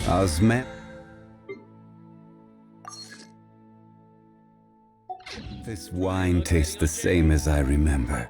Osman. This wine tastes the same as I remember.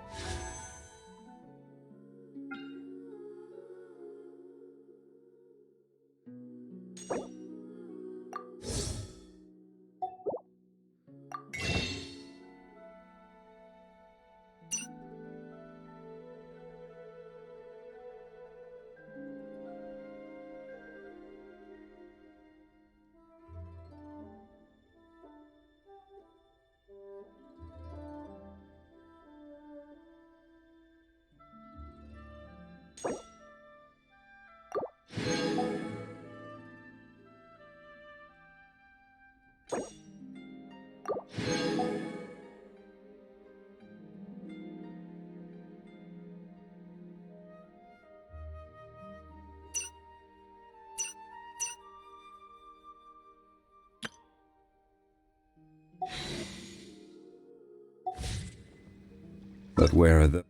But where are the...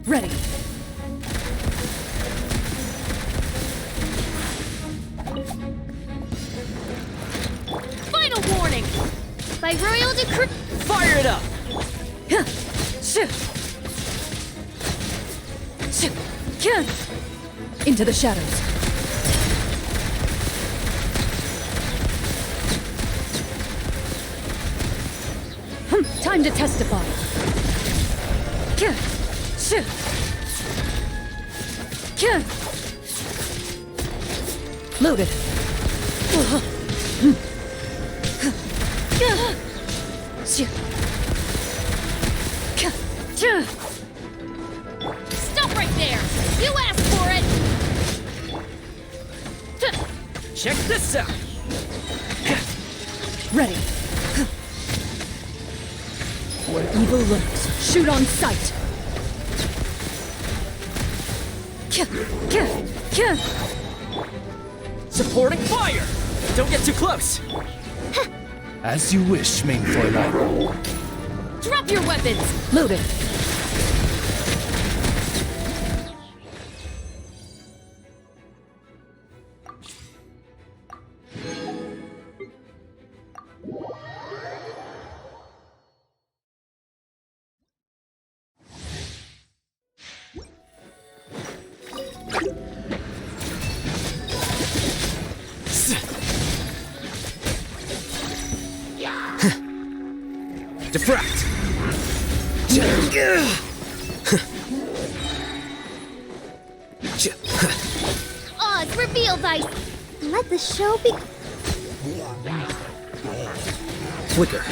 Ready. Final warning! By royal decree. Fire it up! Into the shadows. Time to testify. Loaded. Stop right there! You asked for it! Check this out! Ready. Where evil lurks, shoot on sight. Supporting fire! Don't get too close! As you wish, main Fräulein. Drop your weapons! Loaded. Defract! Oz, reveal thy... Let the show be... Flicker.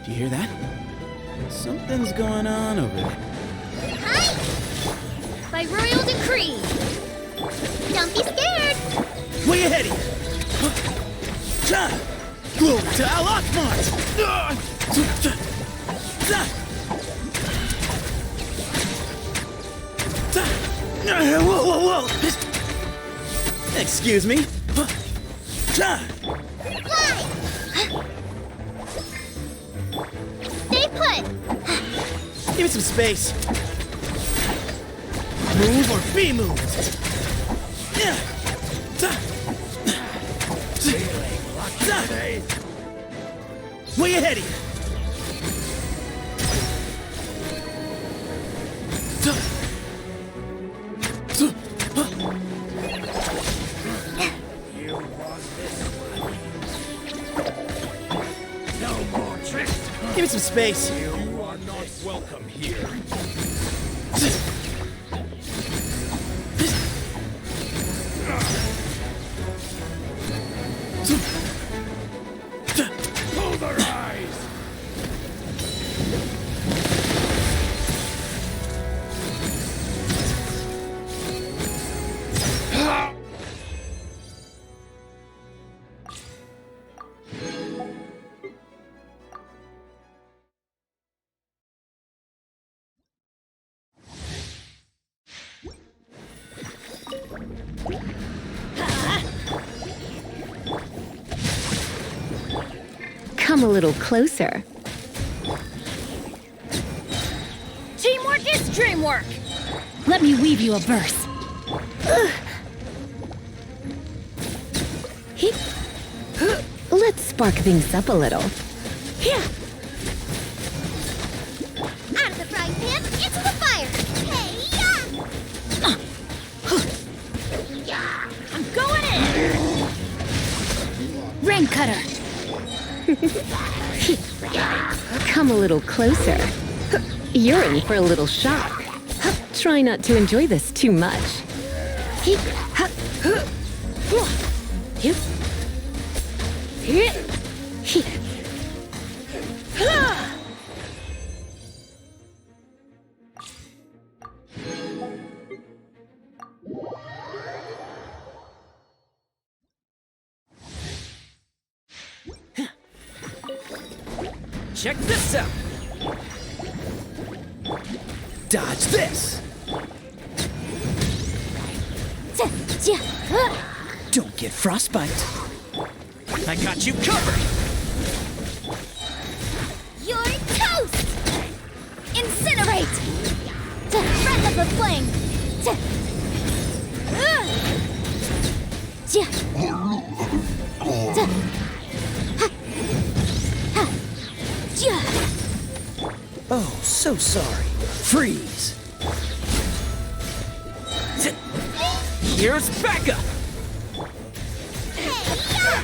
Do you hear that? Something's going on over there. Hi! By royal decree! Don't be scared! Way ahead here! Cha! Glory to Al Akmont! Whoa, whoa, whoa! Excuse me? Cha! Fly! Stay put! Give me some space. Move or be moved! Way ahead of you! Give me some space. You are not welcome here. Pulverize! Come a little closer. Teamwork is dreamwork! Let me weave you a verse. Let's spark things up a little. Here! Out of the frying pan, into the fire! Hey-ya! I'm going in! Rain cutter! Come a little closer. You're in for a little shock. Try not to enjoy this too much. Check this out! Dodge this! Don't get frostbite. I got you covered! You're toast! Incinerate! Breath of the flame! Oh, so sorry. Freeze! Here's backup! Hey-ya!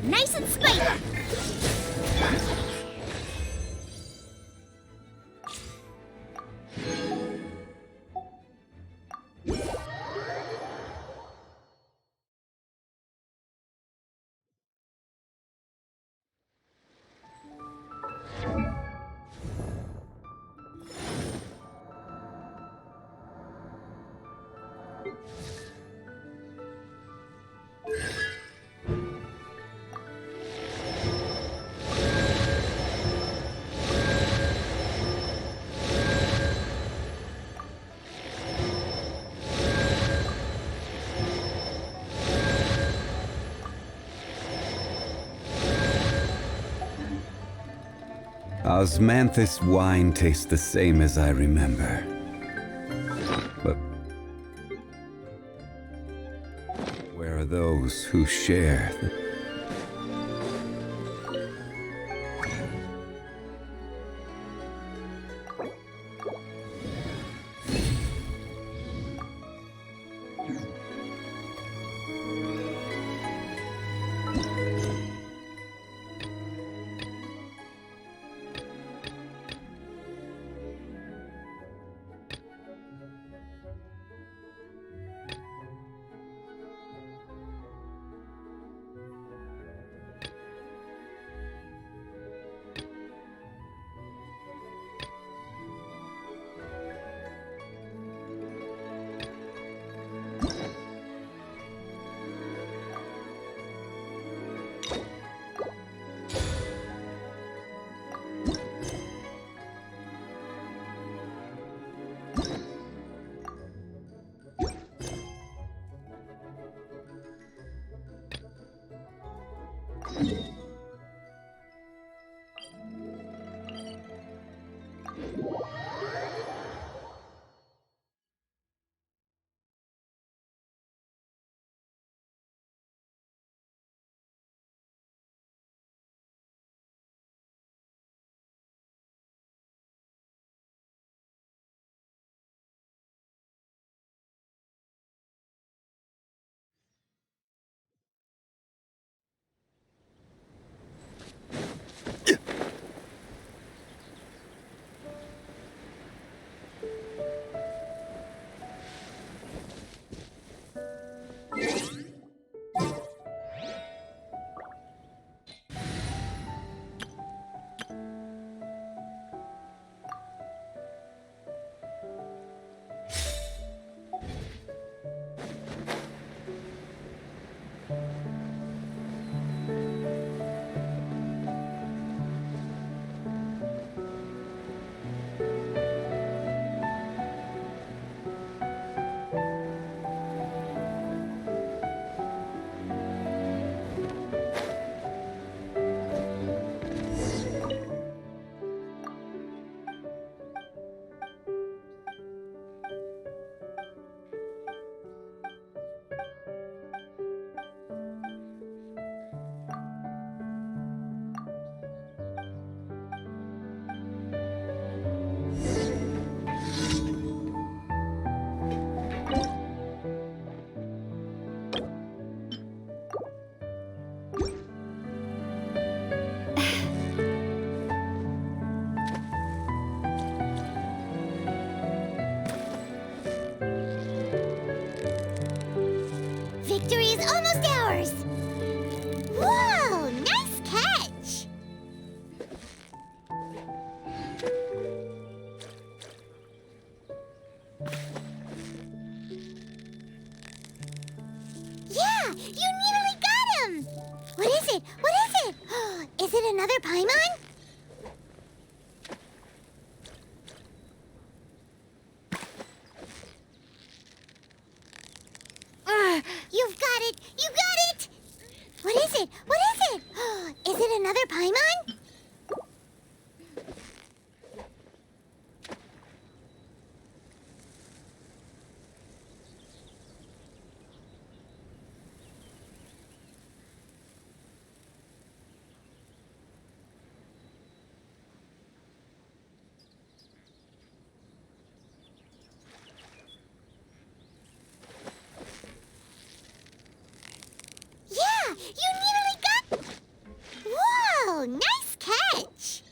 Nice and spicy! Osmanthus wine tastes the same as I remember. But where are those who share the... Victory is almost ours! Whoa! Nice catch! Yeah! You nearly got him! What is it? What is it? Is it another Paimon? You've got it! You got it! What is it? What is it? Is it another Paimon? Yeah! You nearly got... Whoa! Nice catch!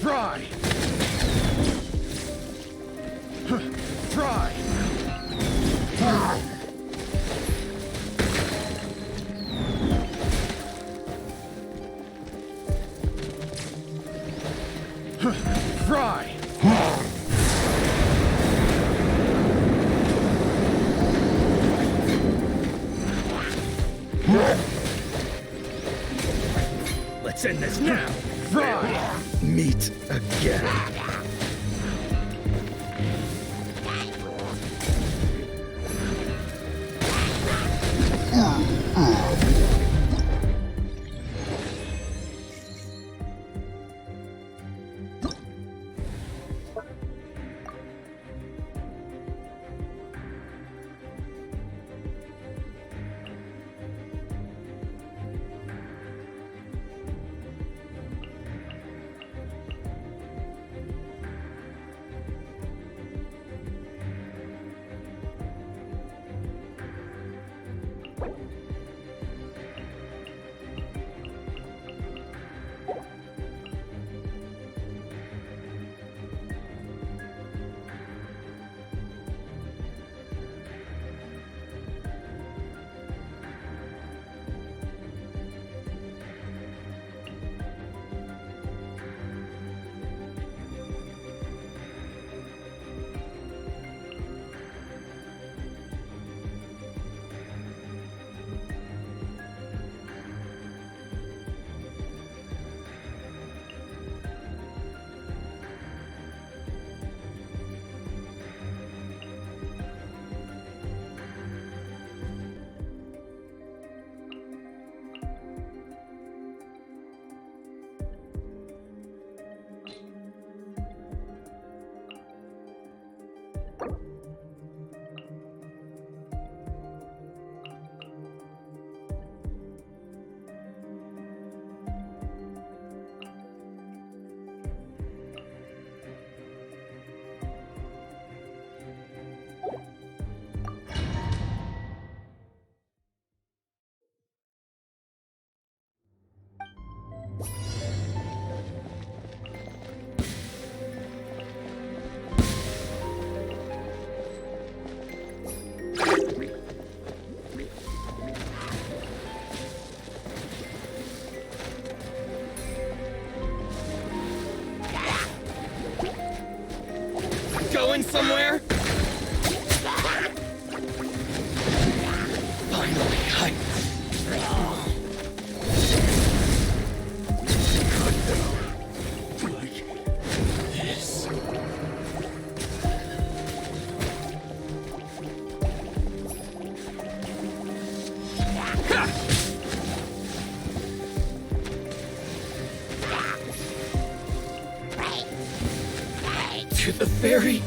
Fry! Fry! Fry! Let's end this now. Fry! Meet again. Going somewhere? Finally, to the ferry.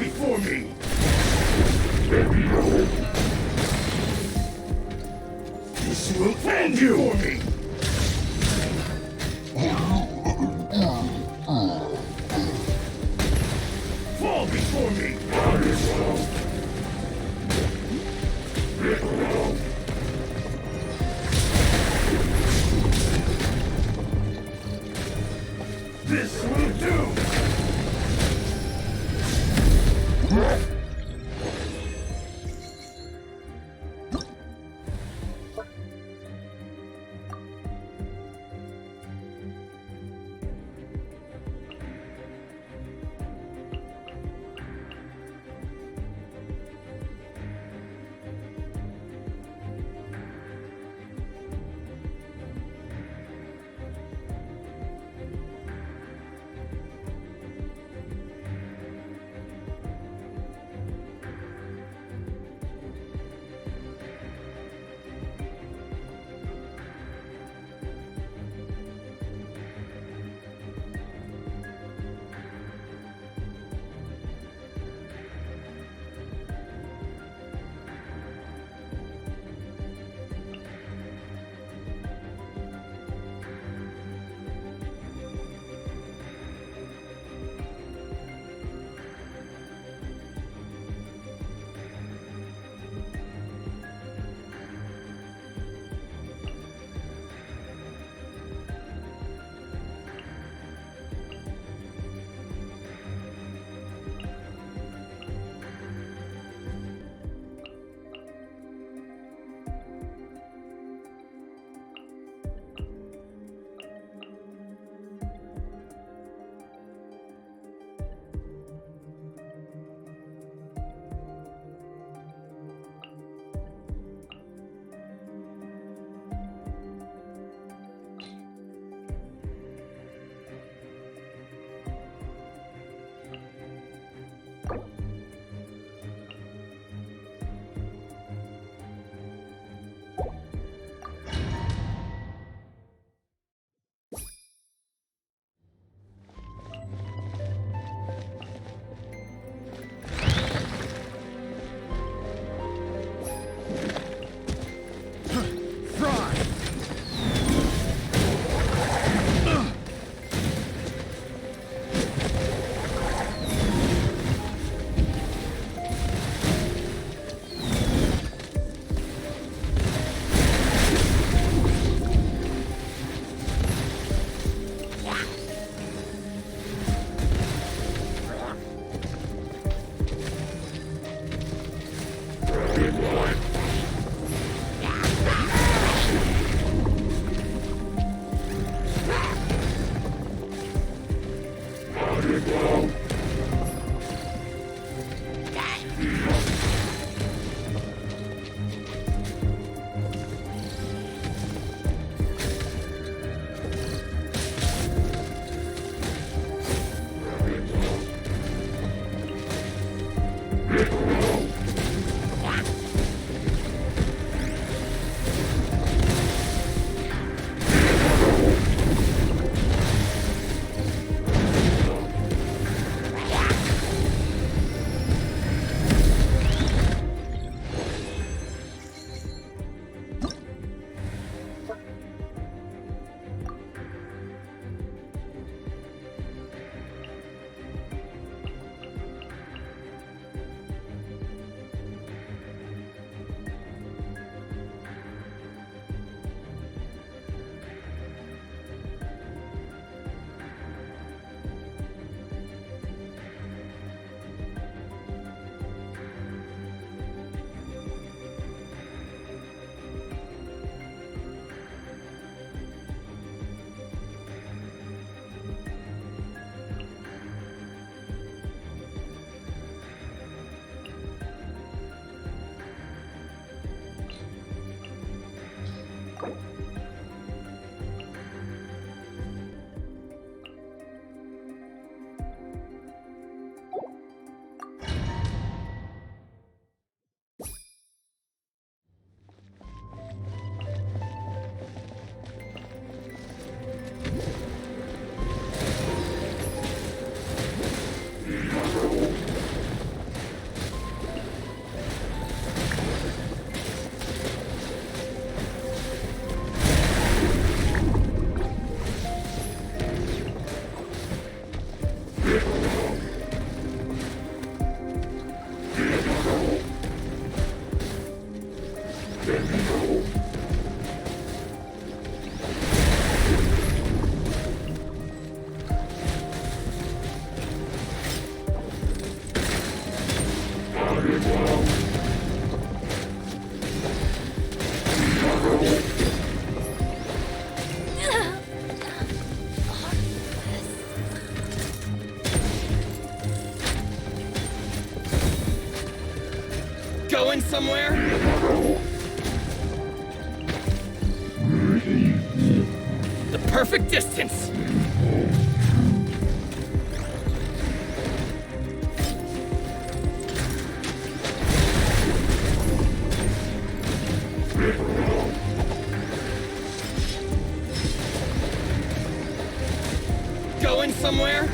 before me! This will end you! For me! Fall before me! This will do! Going somewhere? The perfect distance! Going somewhere?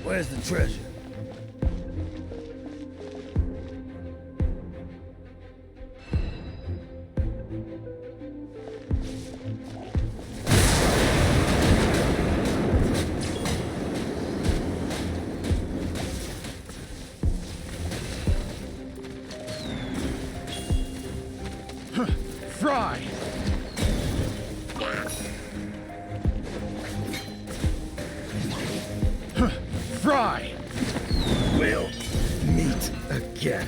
Where's the treasure? Fry! Fry! We'll meet again.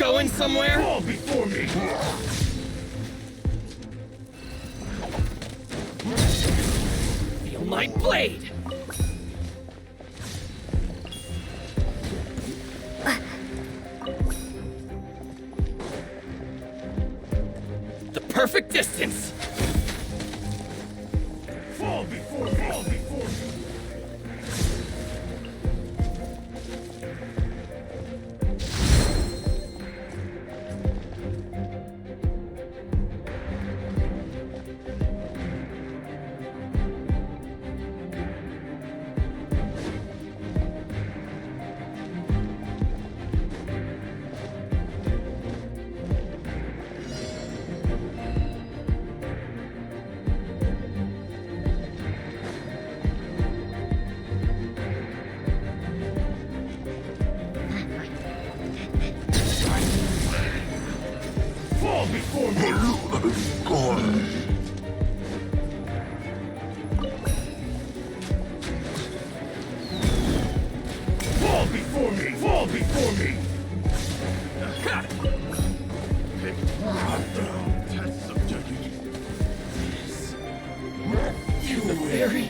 Going somewhere? Fall before me! Feel my blade! The perfect distance! Fall before me! Fall before me! Fall before me! Fall before me! Fall before me! You the fairy?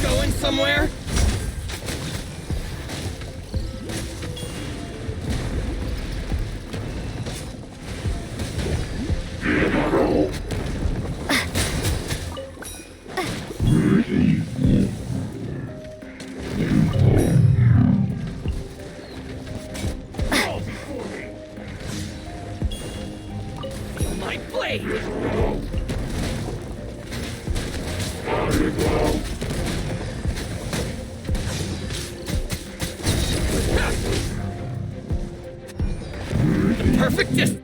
Going somewhere? Fall before me! Feel my blade! The perfect distance!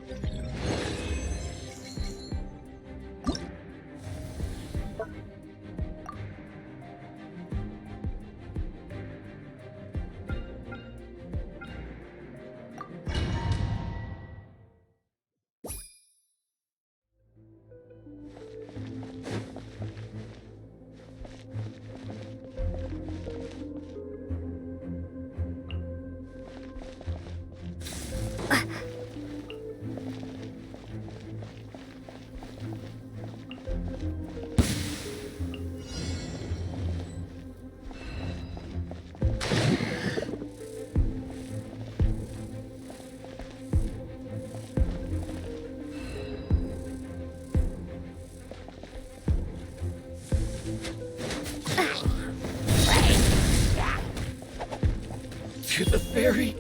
To the fairy?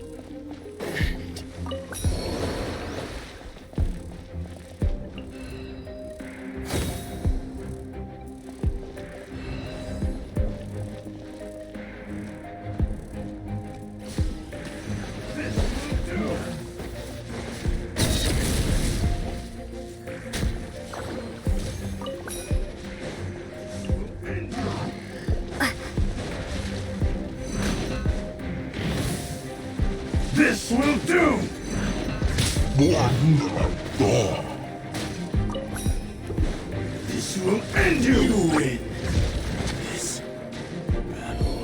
This will do! This will end you! You win! This battle.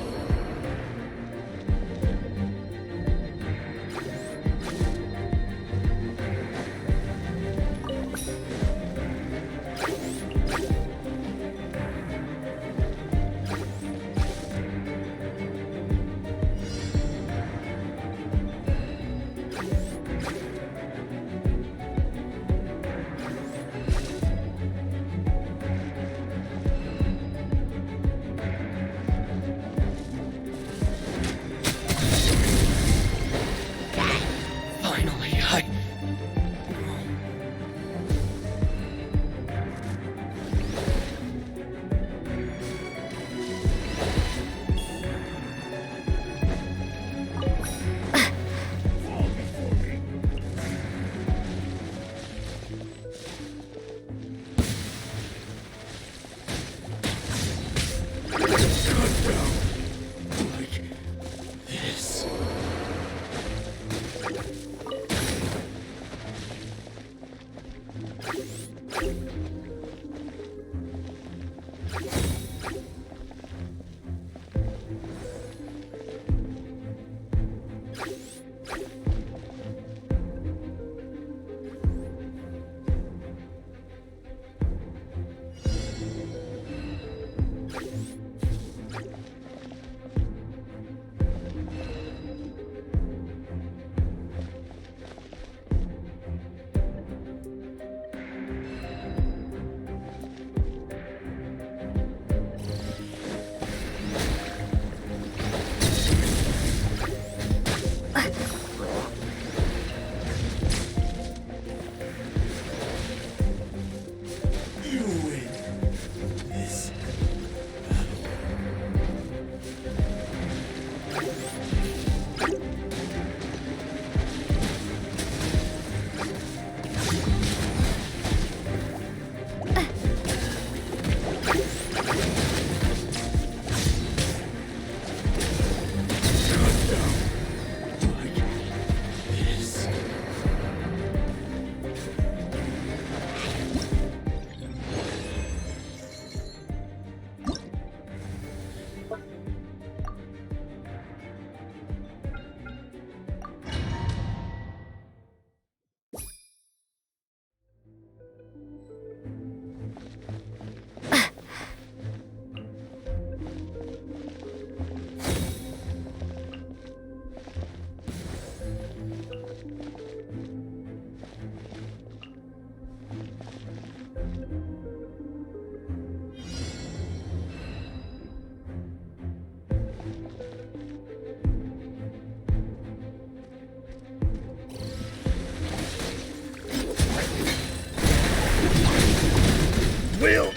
We'll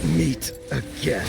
meet again.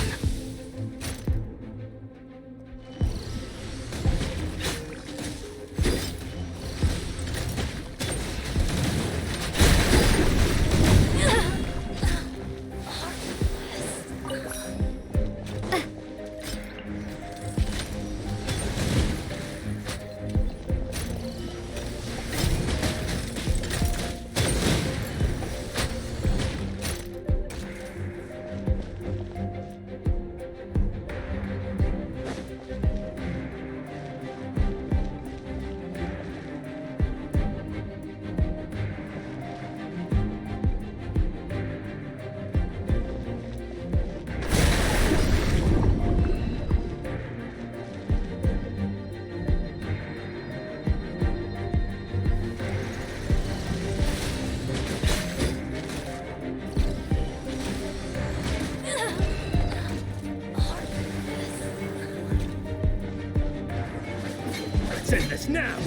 Let's end this now!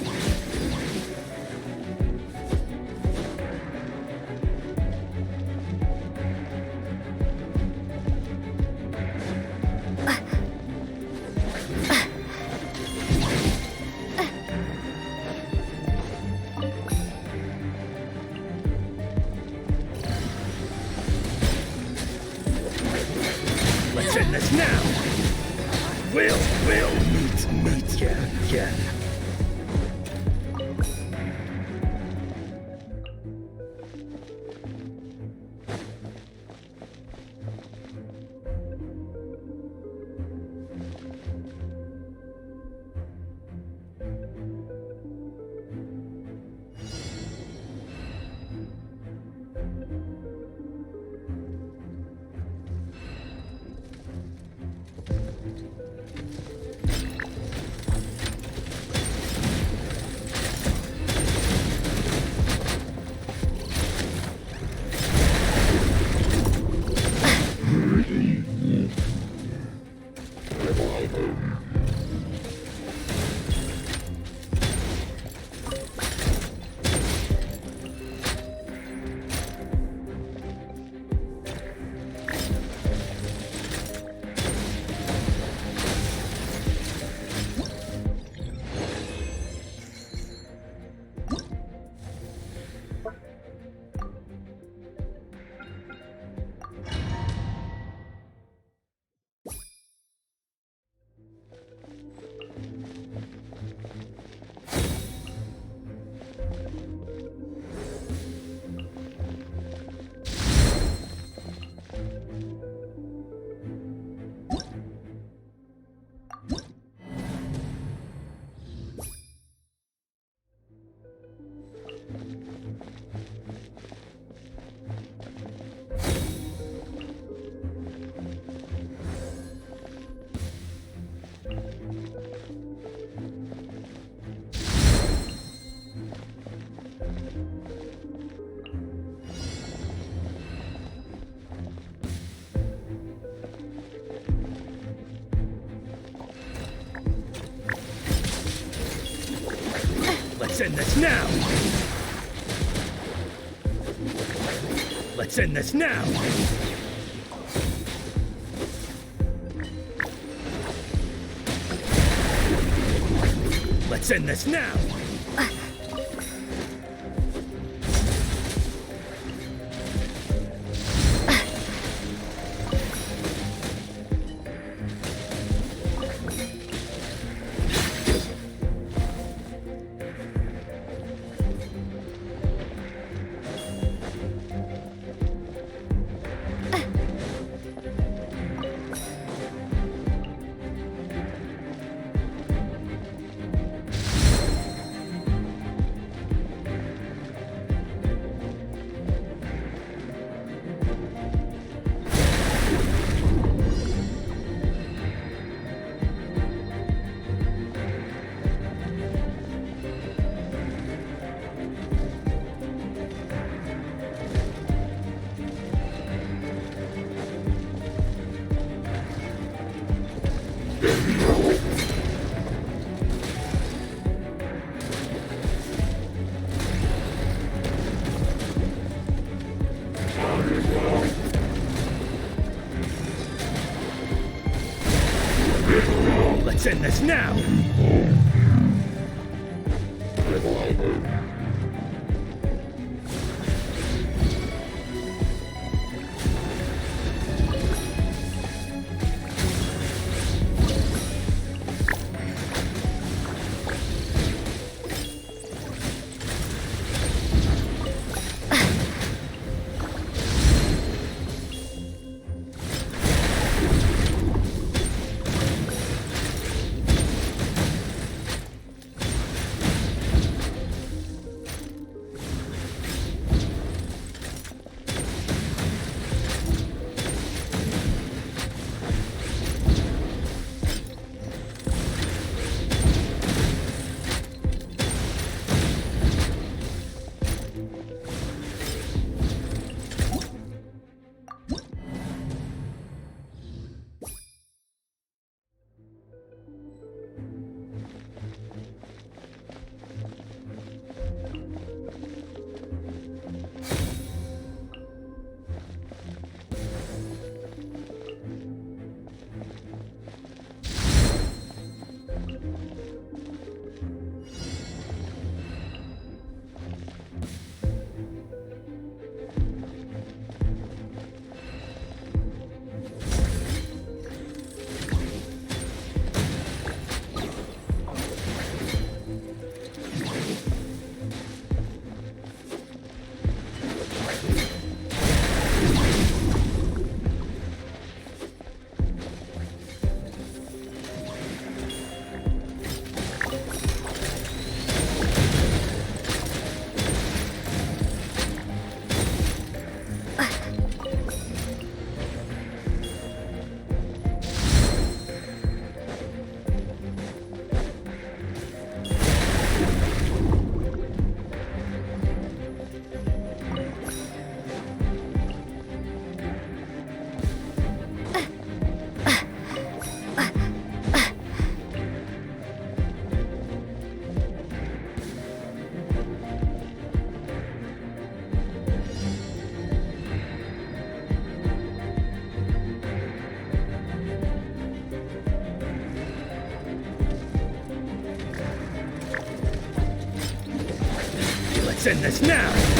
Let's end this now! We'll meet again. Let's end this now! Let's end this now! Let's end this now! Let's end this now! Let's end this now!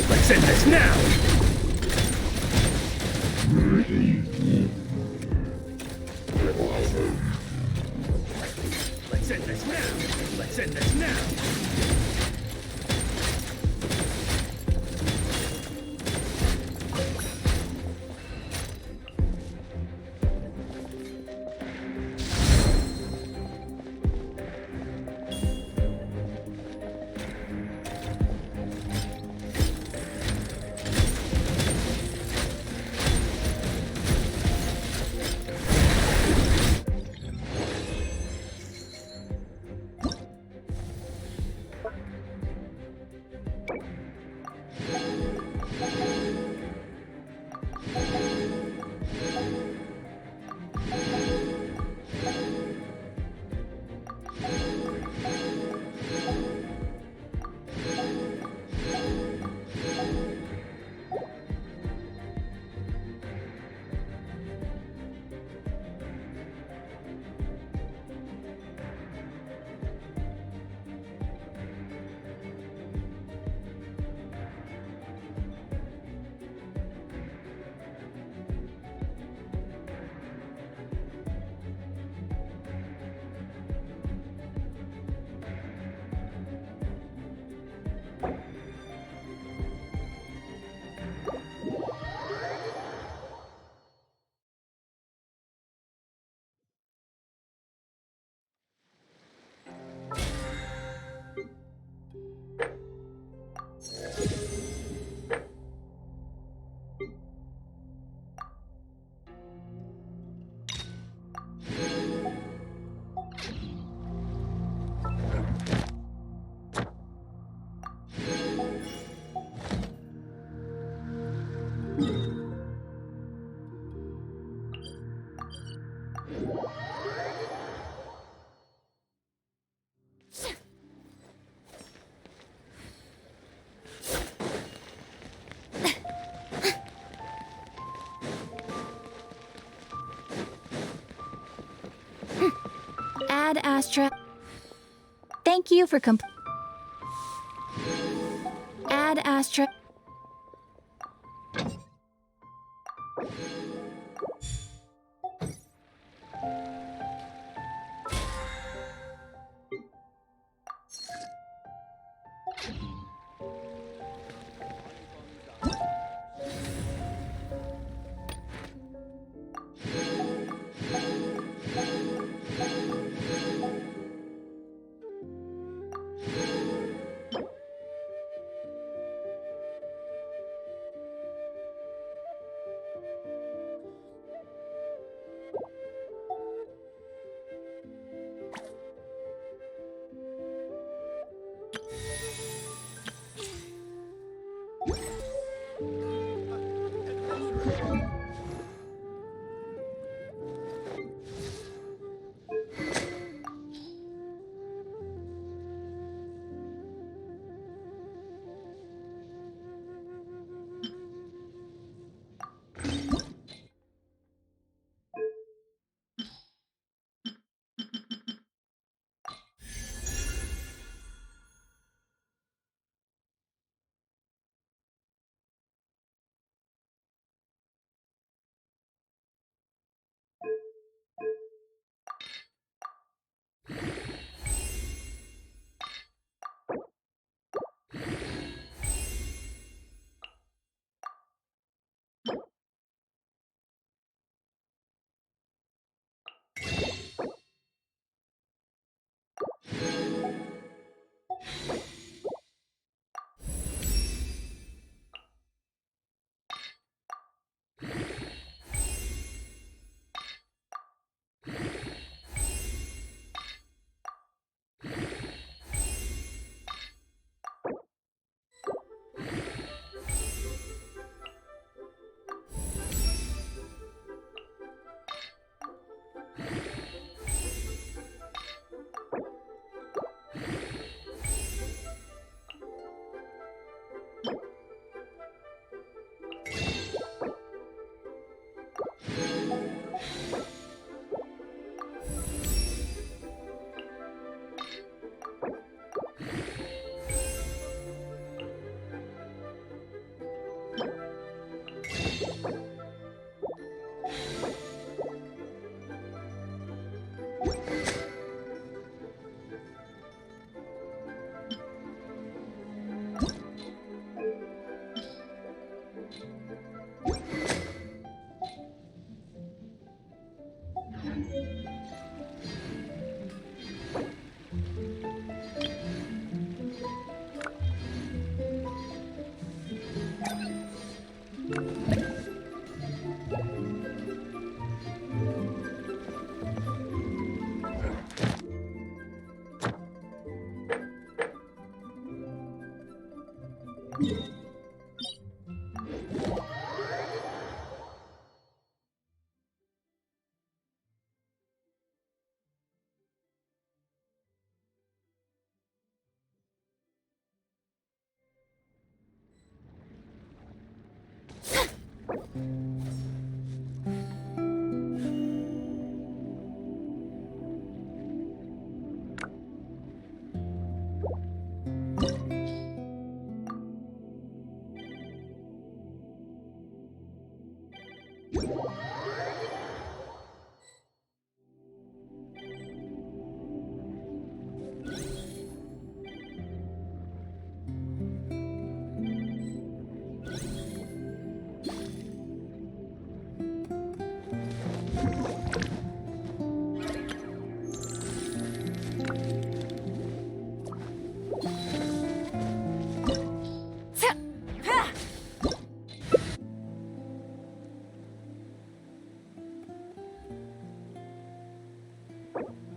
Let's end this now! Let's end this now! Let's end this now! Add Astra. Thank you for Add Astra.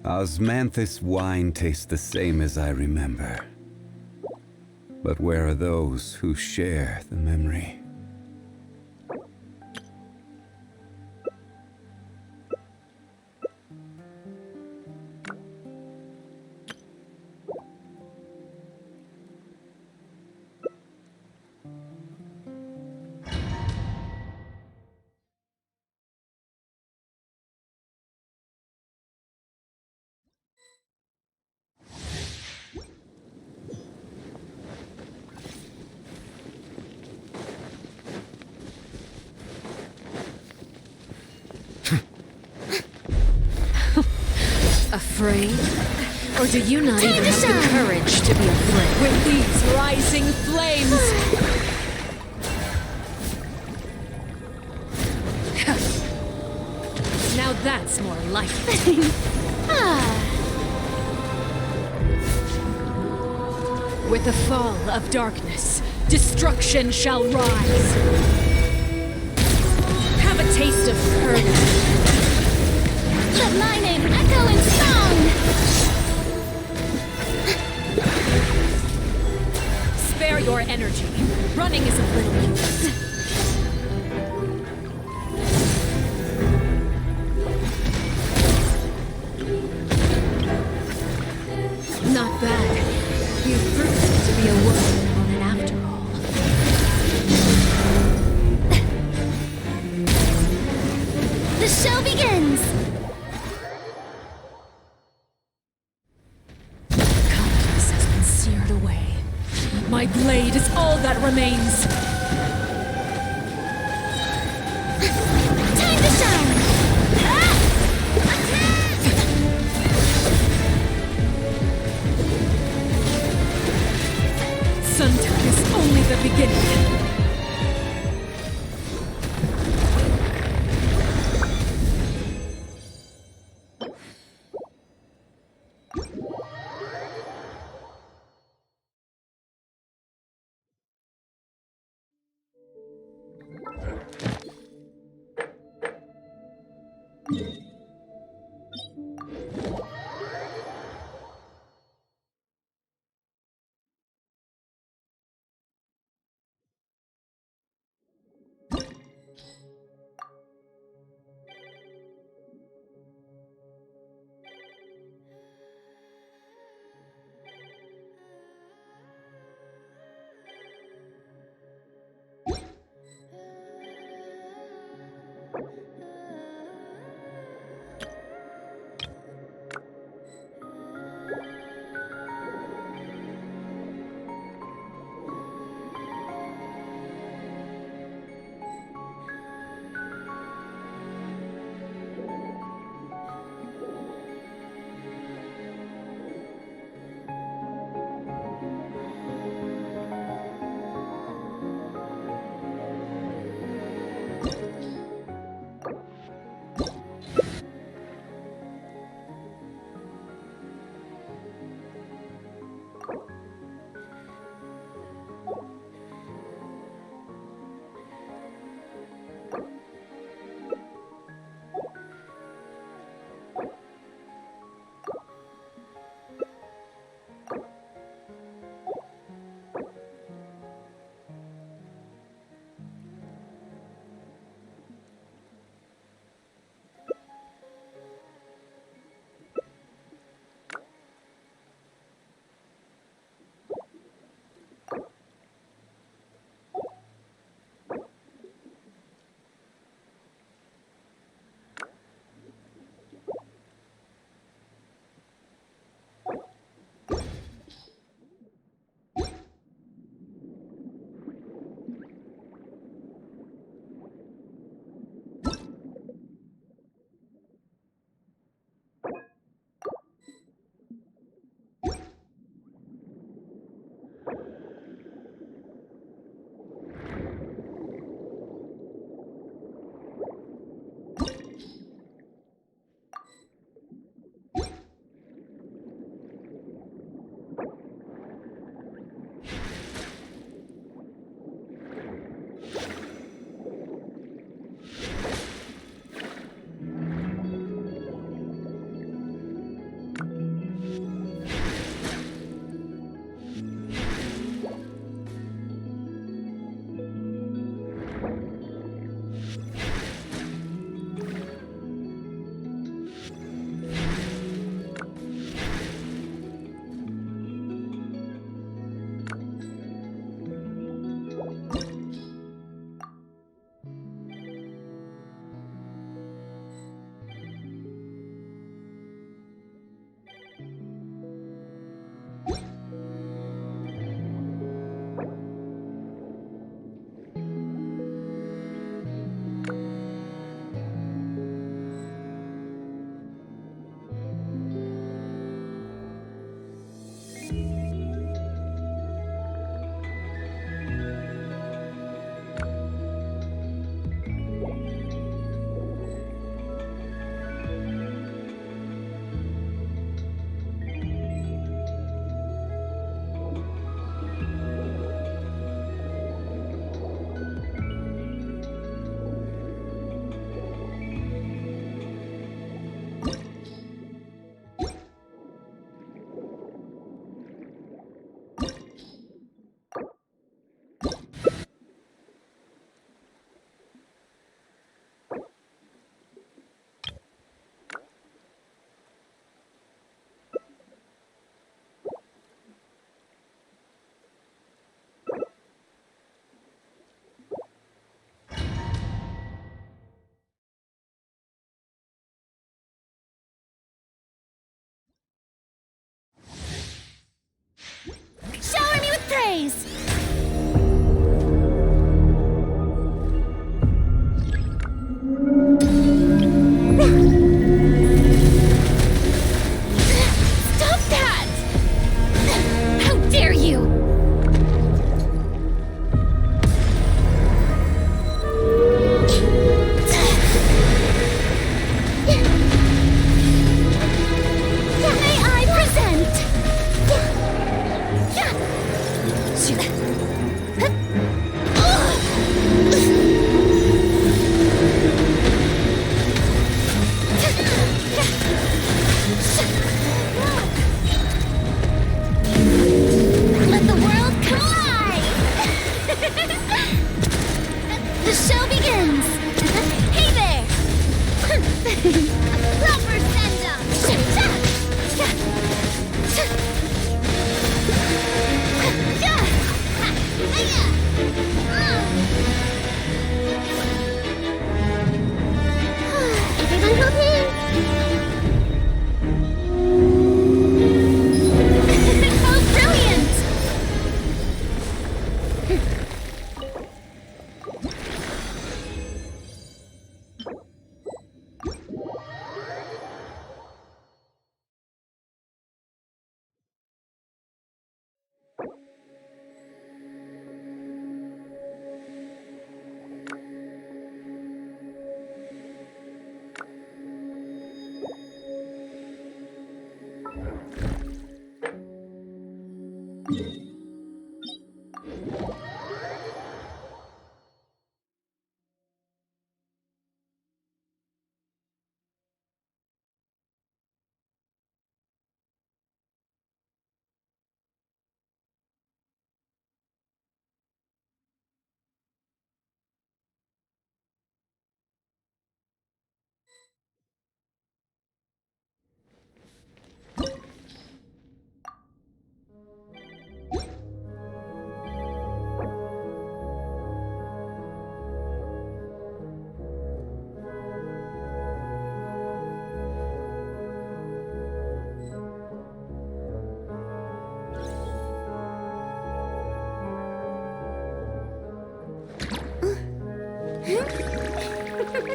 Osmanthus wine tastes the same as I remember. But where are those who share the memory? afraid? Or do you not even have the shine. courage to be afraid? With these rising flames! Now that's more like it. With the fall of darkness, destruction shall rise. Have a taste of purge. Let my name echo in song! Spare your energy. Running is of little use. Not bad. You've proven to be a woman after all. The show begins! Kindness has been seared away. My blade is all that remains. Time to shine! Suntime is only the beginning.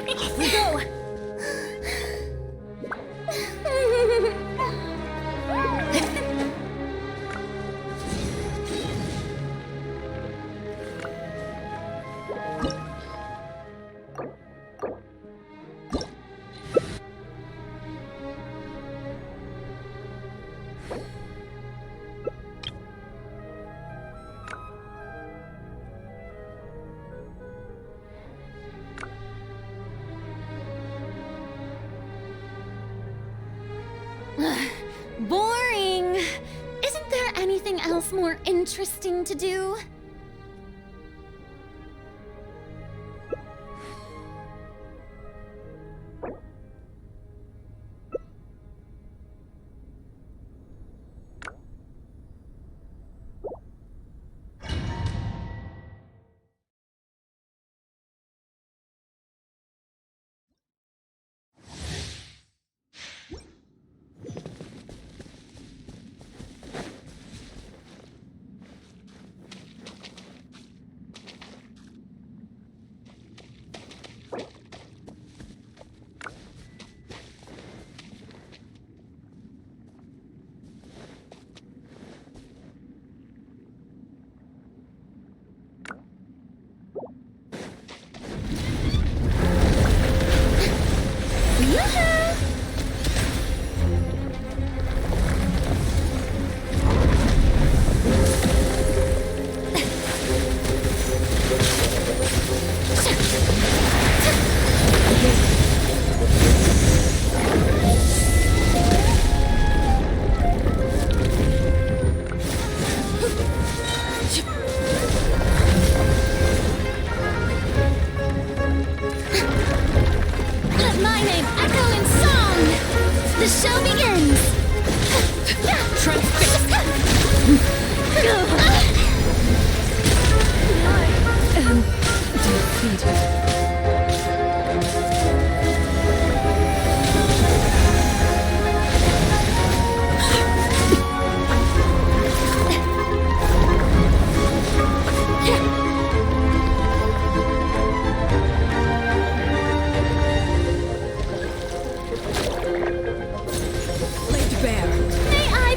Off we go! Boring! Isn't there anything else more interesting to do? Let my name echo in song! The show begins! Transfixed! Defeated. May I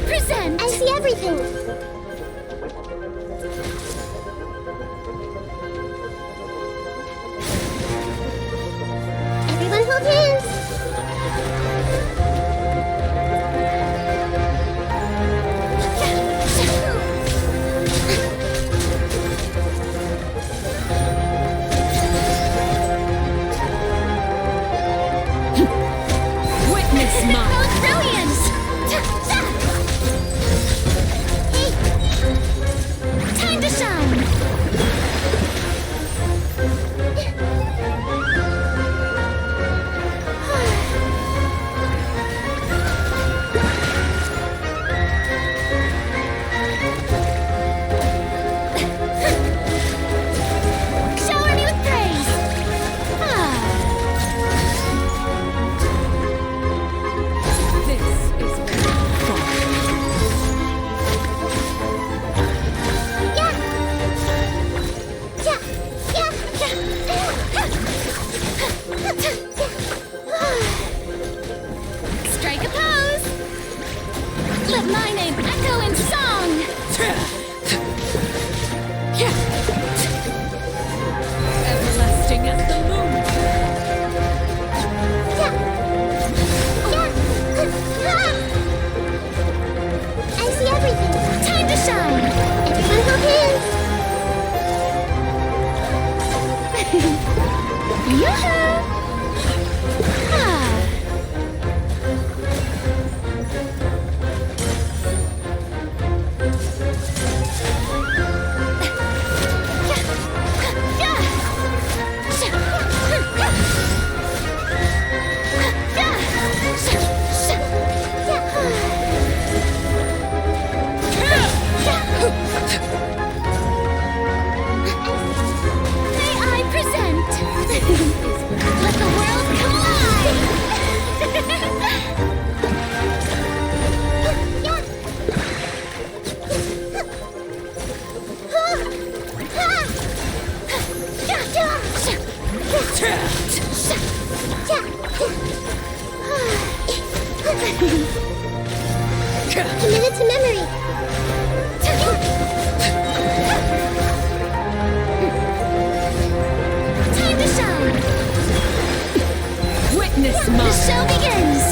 show begins!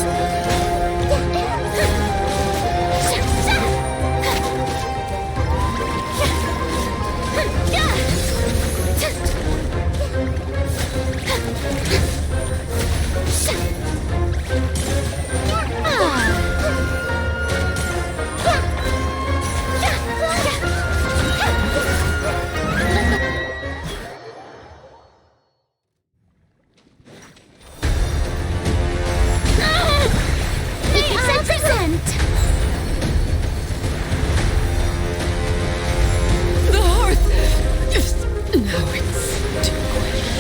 May I present? The hearth! Now it's too late.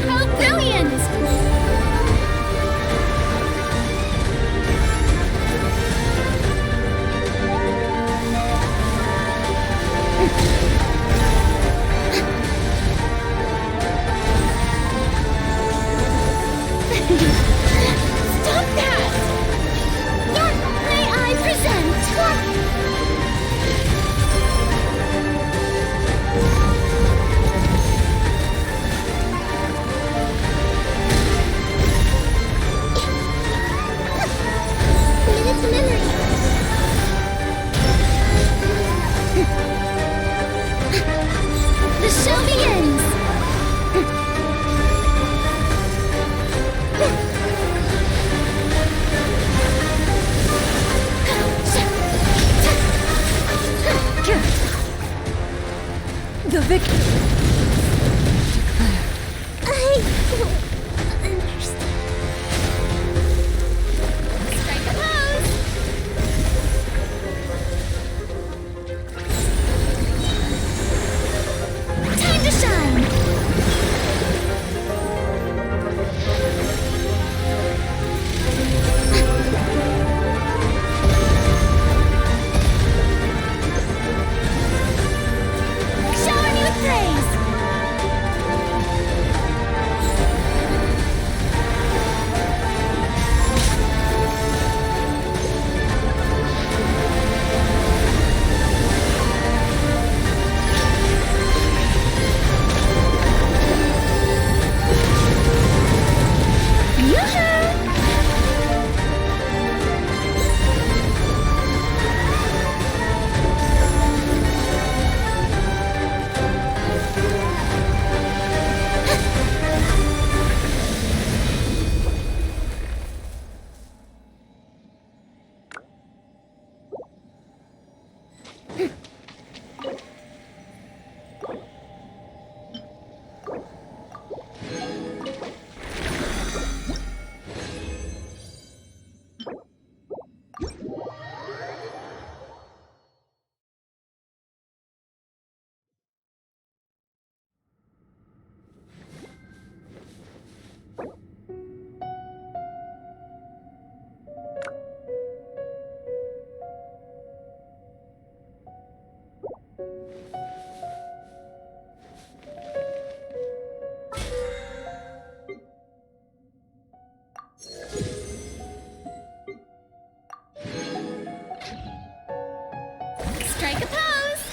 How brilliant! Stop that! May I present? Minute memory. The show begins! The victor. I don't understand. Strike a pose! Time to shine! Shower me with praise! Yoo-hoo! Strike a pose!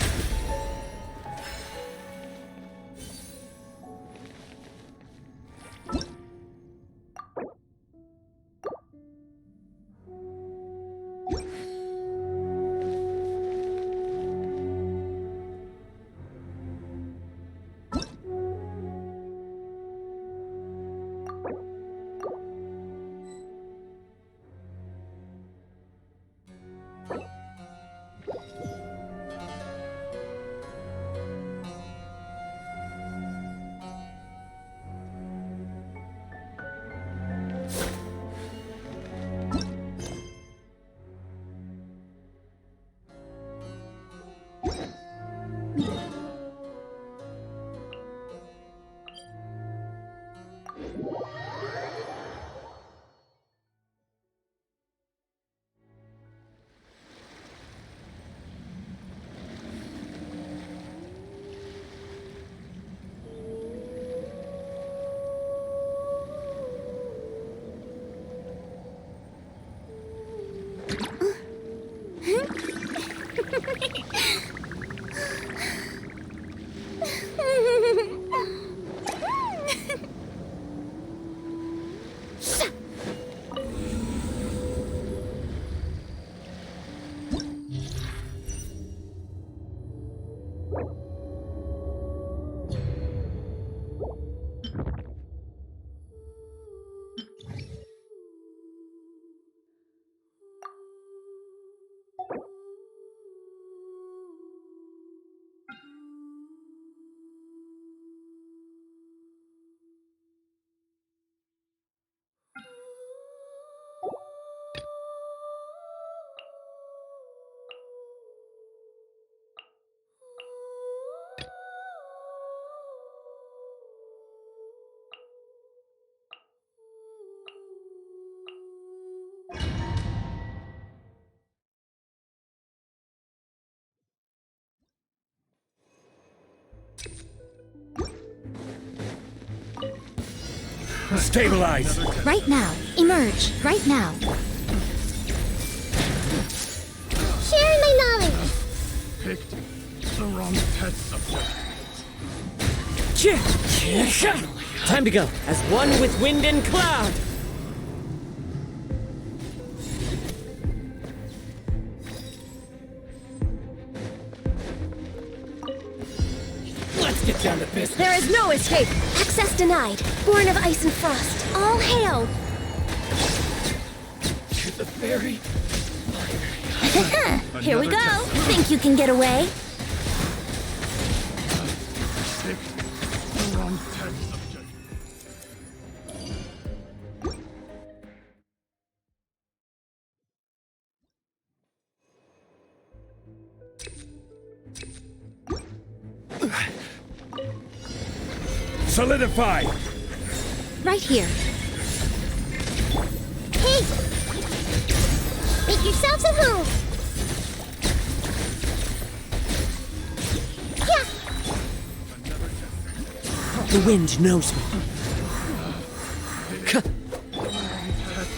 Stabilize! Right now. Emerge. Right now. Sharing my knowledge. Picked the wrong pet subject. Time to go, as one with wind and cloud! Let's get down to business. There is no escape. Access denied. Born of ice and frost. All hail. To the fairy. Here we go. Think you can get away? Picked the wrong pet subject. Solidify! Right here. Hey! Make yourselves at home! Yeah! The wind knows me.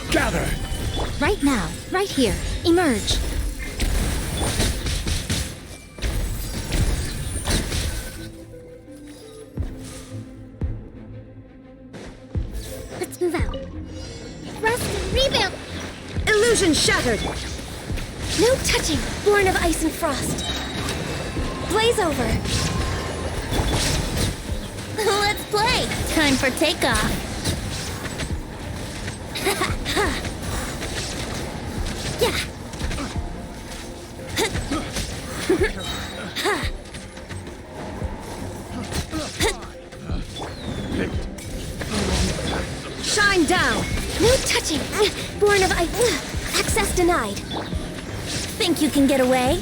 Gather! Right now. Right here. Emerge. Let's move out. Rest and rebuild! Illusion shattered! No touching! Born of ice and frost. Blaze over! Let's play! Time for takeoff! Yeah! Shine down! No touching! Born of ice. Access denied. Think you can get away?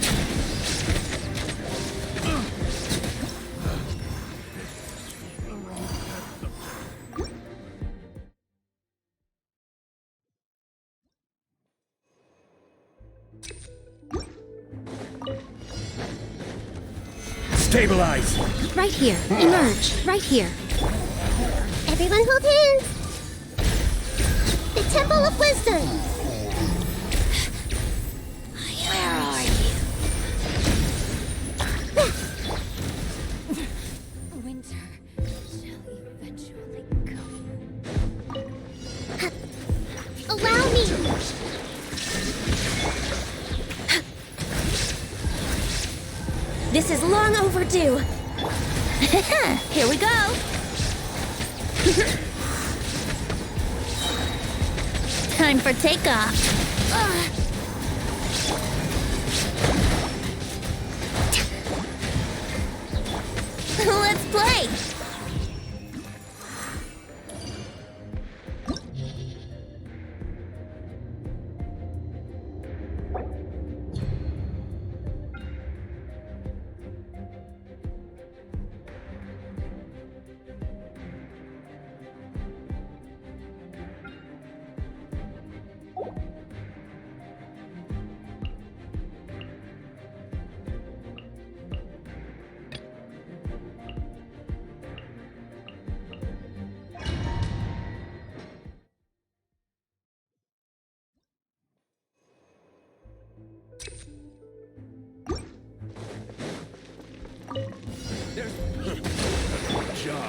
Stabilize! Right here. Emerge. Right here. Everyone hold hands! The Temple of Wisdom! Where are you? Winter shall eventually come. Allow me! This is long overdue. Here we go. Time for takeoff. Let's play.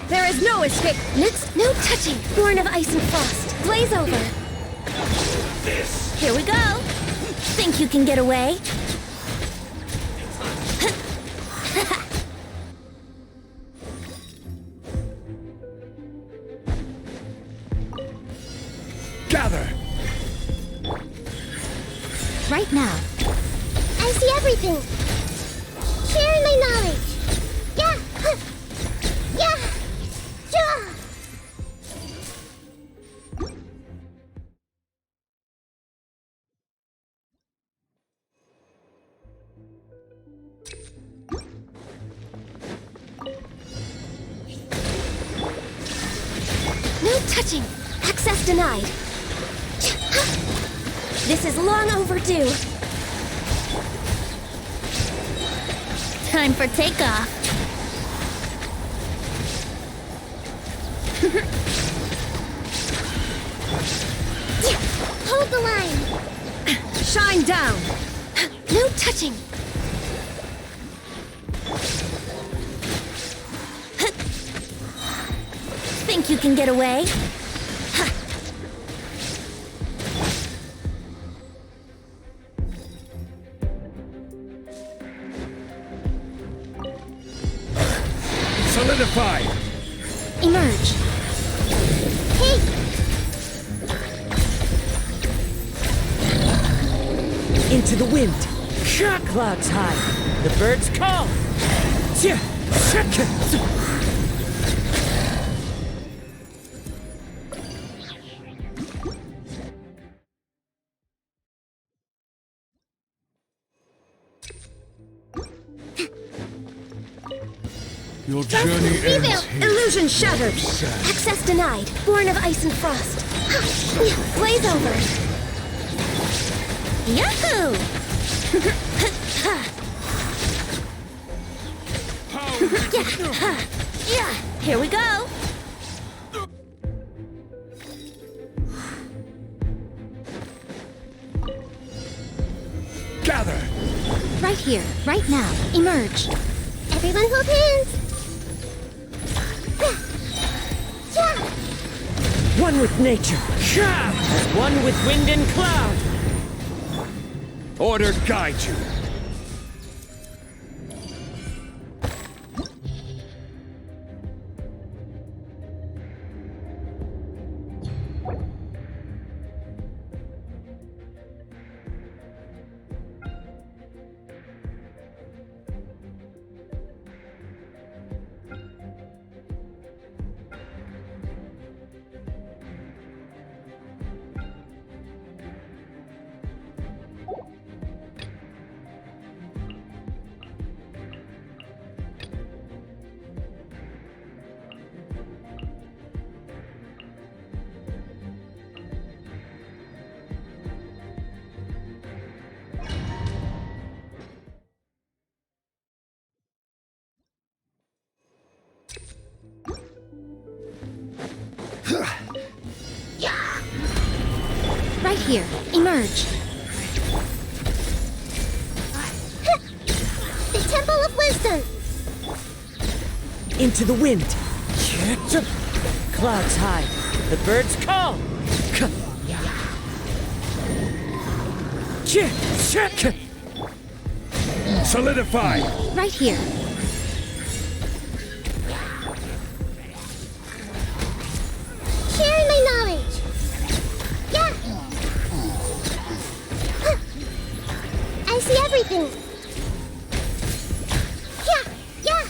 There is no escape. No touching. Born of ice and frost. Blaze over. Here we go. Think you can get away? Gather! Right now. I see everything. Sharing my knowledge. Yeah. Yeah. Yeah. No touching. Access denied. This is long overdue. Time for takeoff. Hold the line! Shine down! No touching! Think you can get away? Solidify! Emerge. Hey! Into the wind. Clouds high. The birds call. Your journey ends here. Illusion shattered! Access denied. Born of ice and frost. Blaze over. Yahoo! Yeah, here we go. Gather! Right here, right now. Emerge. Everyone hold hands. One with nature. As one with wind and cloud. Order guide you. Right here. Emerge. The Temple of Wisdom. Into the wind. Clouds high. The birds call. Solidify! Right here. Sharing my knowledge. Yeah. I see everything. Yeah.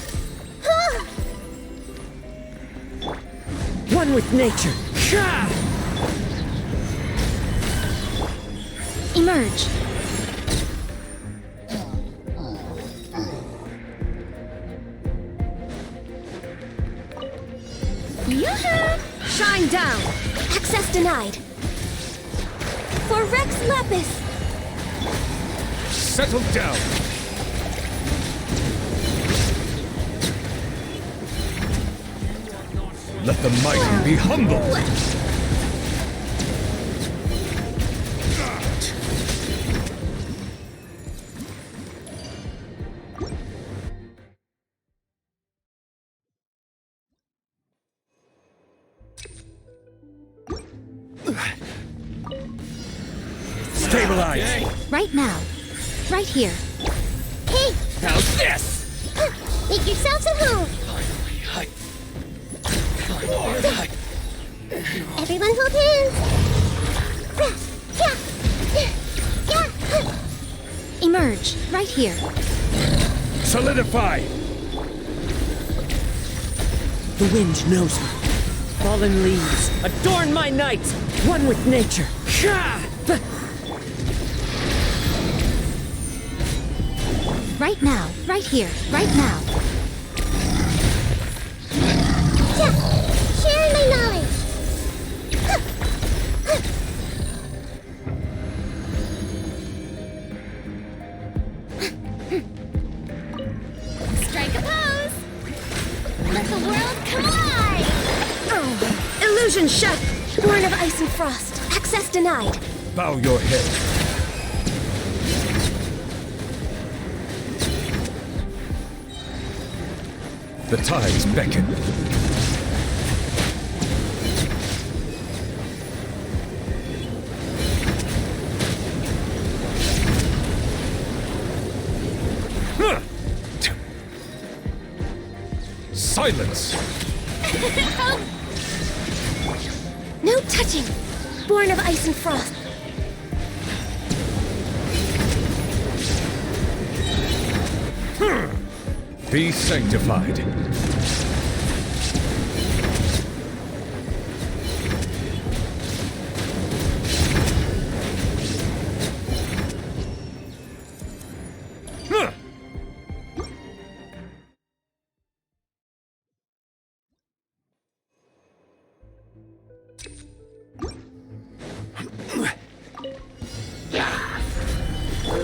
One with nature. Emerge. Shine down! Access denied. For Rex Lapis. Settle down! Let the mighty be humbled! Stabilize! Right now. Right here. Hey! How's this? Make yourselves at home. Everyone hold hands. Emerge. Right here. Solidify! The wind knows me. Fallen leaves adorn my night. One with nature. Right now. Right here. Right now. Sharing my knowledge. Strike a pose. Let the world collide. Illusion shattered! Born of ice and frost. Access denied. Bow your head. The tides beckon. Silence! No touching! Born of ice and frost. Be sanctified.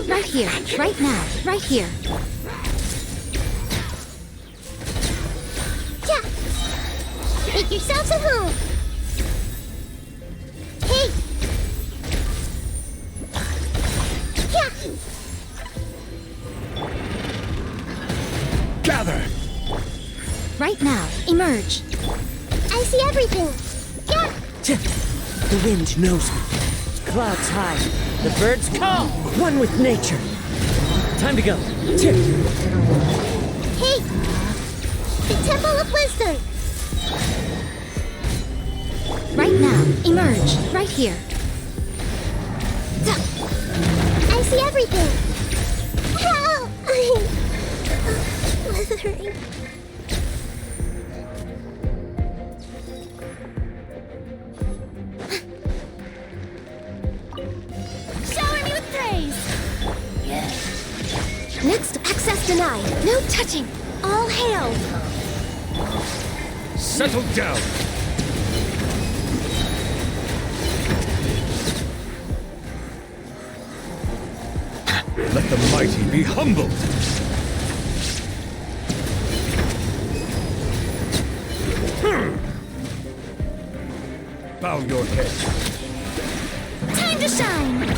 Right here, right now, right here. Yeah! Make yourselves at home! Hey! Yeah! Gather! Right now, emerge. I see everything! Yeah! The wind knows me. Clouds high. The birds call. One with nature. Time to go. Hey! The Temple of Wisdom! Right now, emerge. Right here. I see everything! Ow! I'm withering. Shower me with praise! Next, access denied. No touching. All hail. Settle down! Let the mighty be humbled! Bow your head. Time to shine!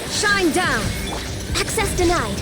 Shine down! Access denied.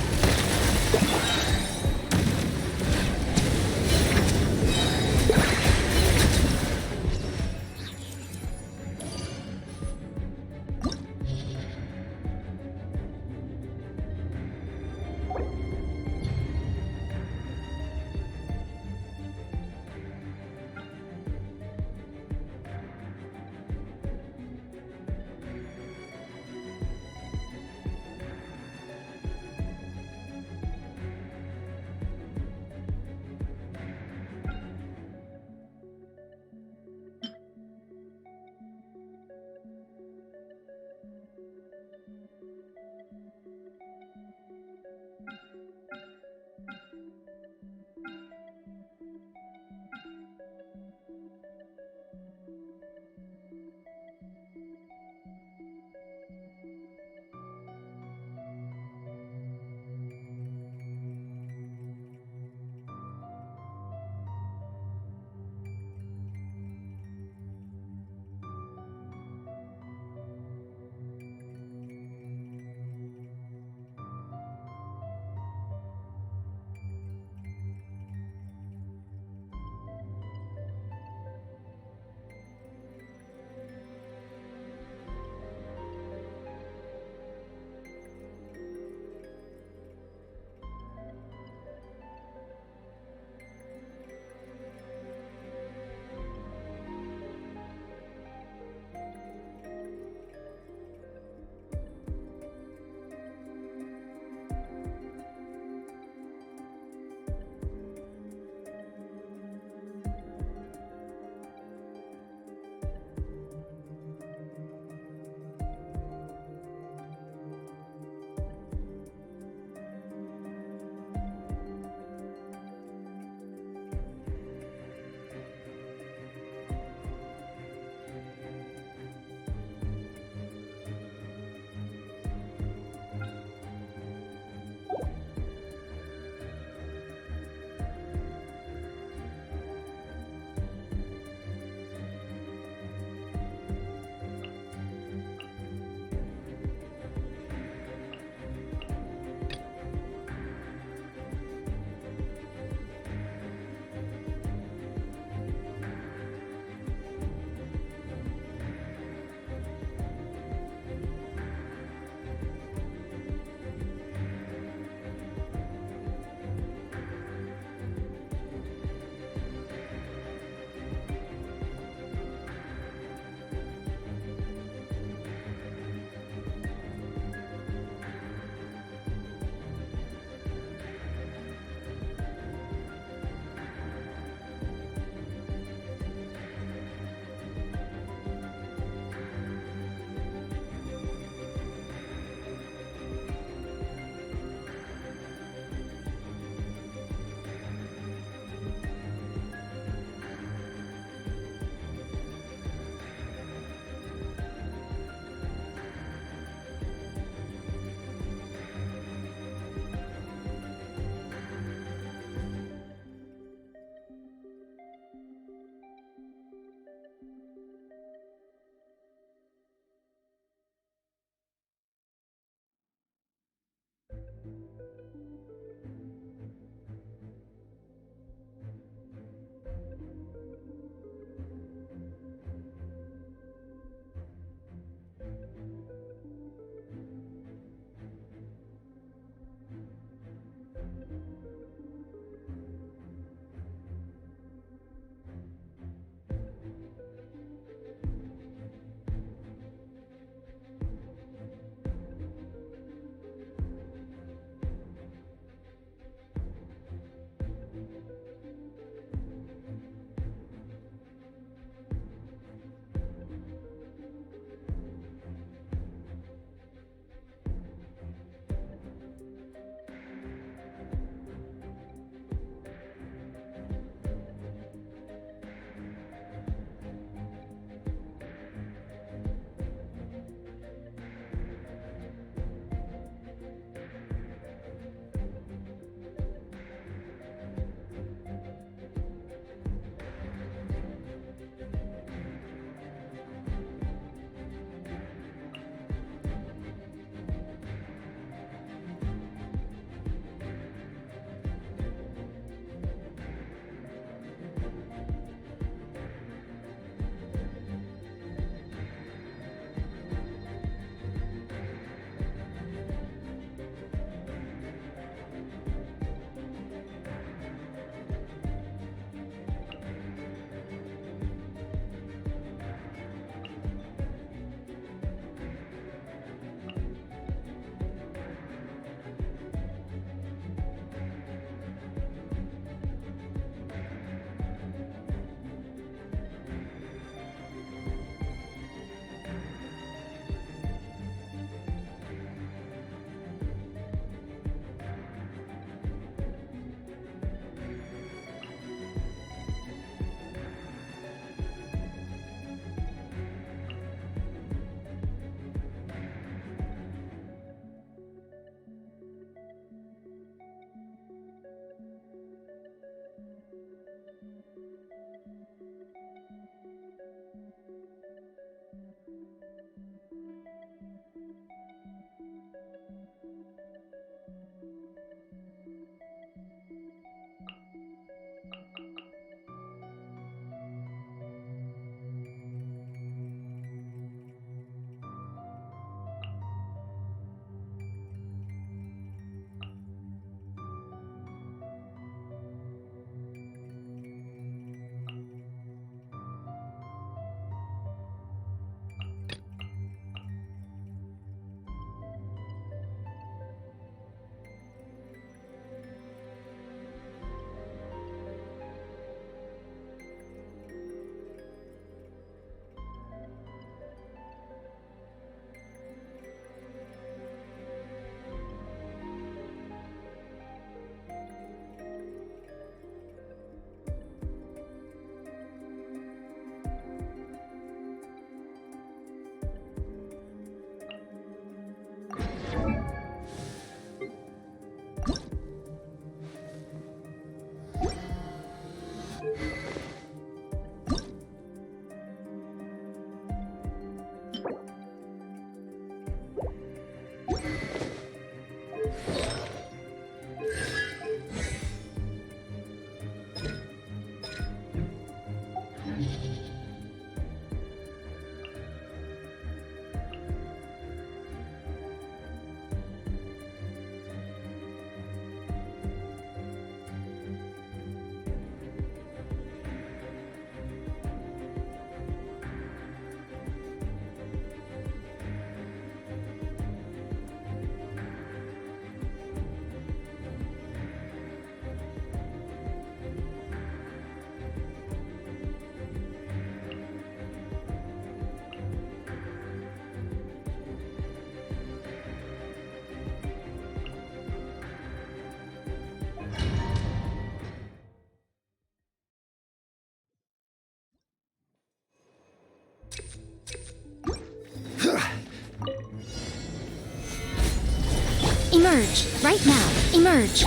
Emerge. Right now. Emerge.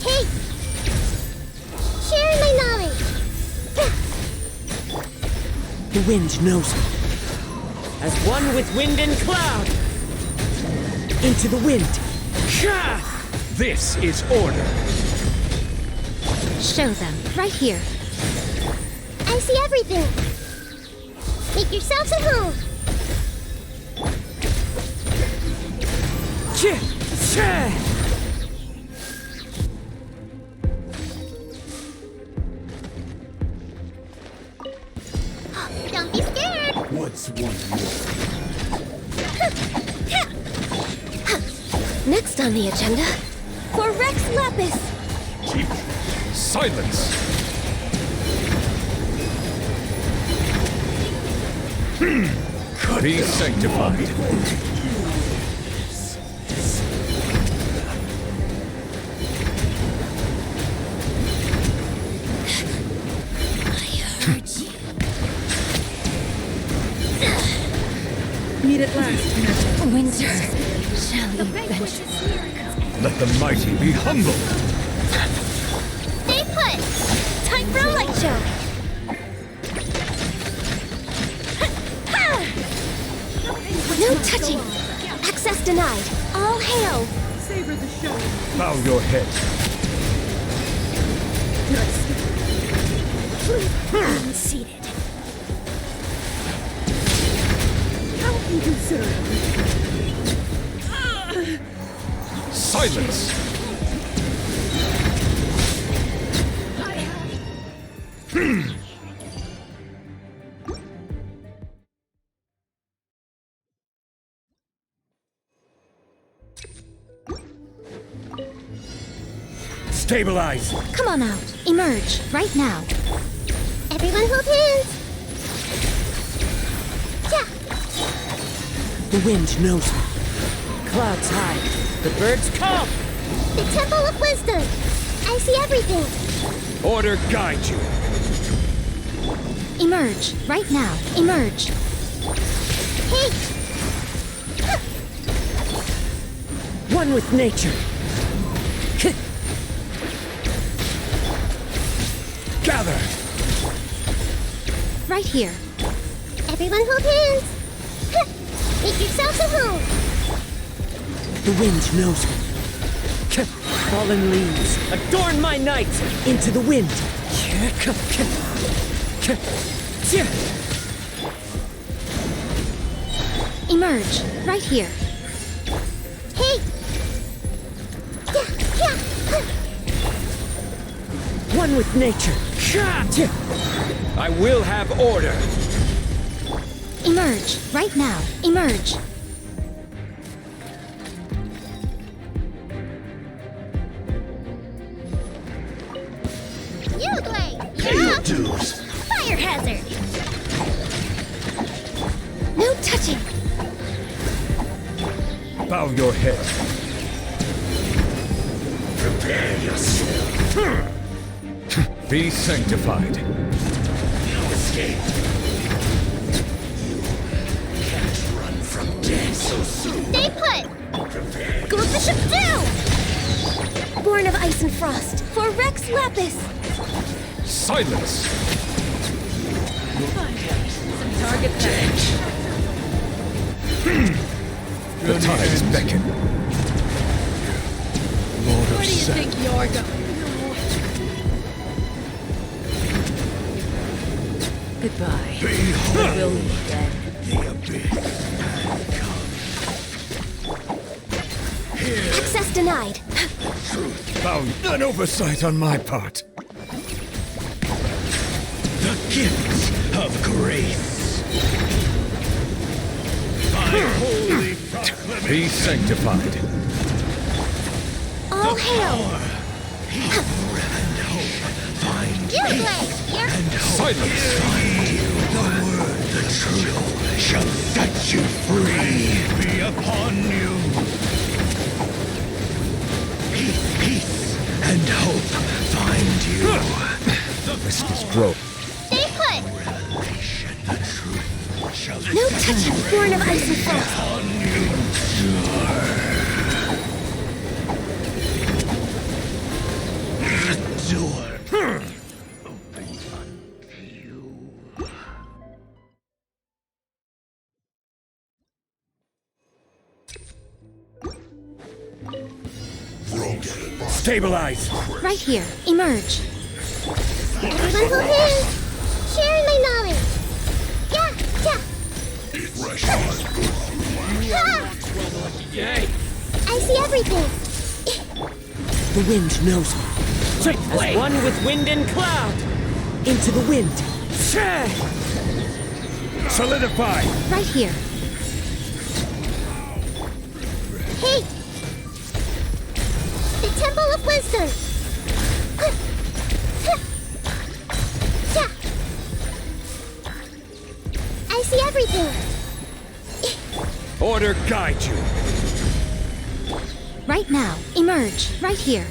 Hey! Sharing my knowledge! The wind knows me. As one with wind and cloud. Into the wind. Ha! This is order. Show them. Right here. I see everything! Make yourselves at home! Don't be scared! What's one Next on the agenda, for Rex Lapis! Silence! Be sanctified. Meet at last. Winter shall be vengeance. Let the mighty be humble. Stay put! Time for a light show! No touching! Access denied! All hail! Savor the show. Bow your head. Seated. How inconsiderate. Silence! Stabilize! Come on out. Emerge. Right now. Everyone hold hands! Yeah! The wind knows me. Clouds high. The birds come! The Temple of Wisdom! I see everything! Order guide you. Emerge. Right now. Emerge. Hey! One with nature. Gather! Right here. Everyone hold hands! Make yourselves at home! The wind knows me. Fallen leaves, adorn my night! Into the wind! Emerge. Right here. Hey! Yeah! One with nature! I will have order. Emerge. Right now. Emerge. You play! You're up! Fire hazard! No touching! Bow your head. Prepare yourself. Be sanctified. No escape. You can't run from death so soon. Stay put! Prepare. Go with the ship down! Born of ice and frost, for Rex Lapis! Silence! Target that. The tides beckon. Lord Where of do you Seth. think you're going? Goodbye. Behold Will be dead. the abyss. Access denied. Bow an oversight on my part. The gifts of grace. By holy proclamation. Be sanctified. All hail! And hope find You play! You're and hope Silence! find you. The word, the truth, shall set you free. Be upon you. Peace and hope find you. The risk is growing. stay put! Revelation, the truth shall No touching, born of ice and frost. upon you. Stabilize! Right here. Emerge. Everyone hold hands. Sharing my knowledge. Yeah, yeah. I see everything. The wind knows me. As one with wind and cloud. Into the wind. Solidify! Right here. Hey! The Temple of Wisdom! I see everything! Order guide you! Right now, emerge. Right here.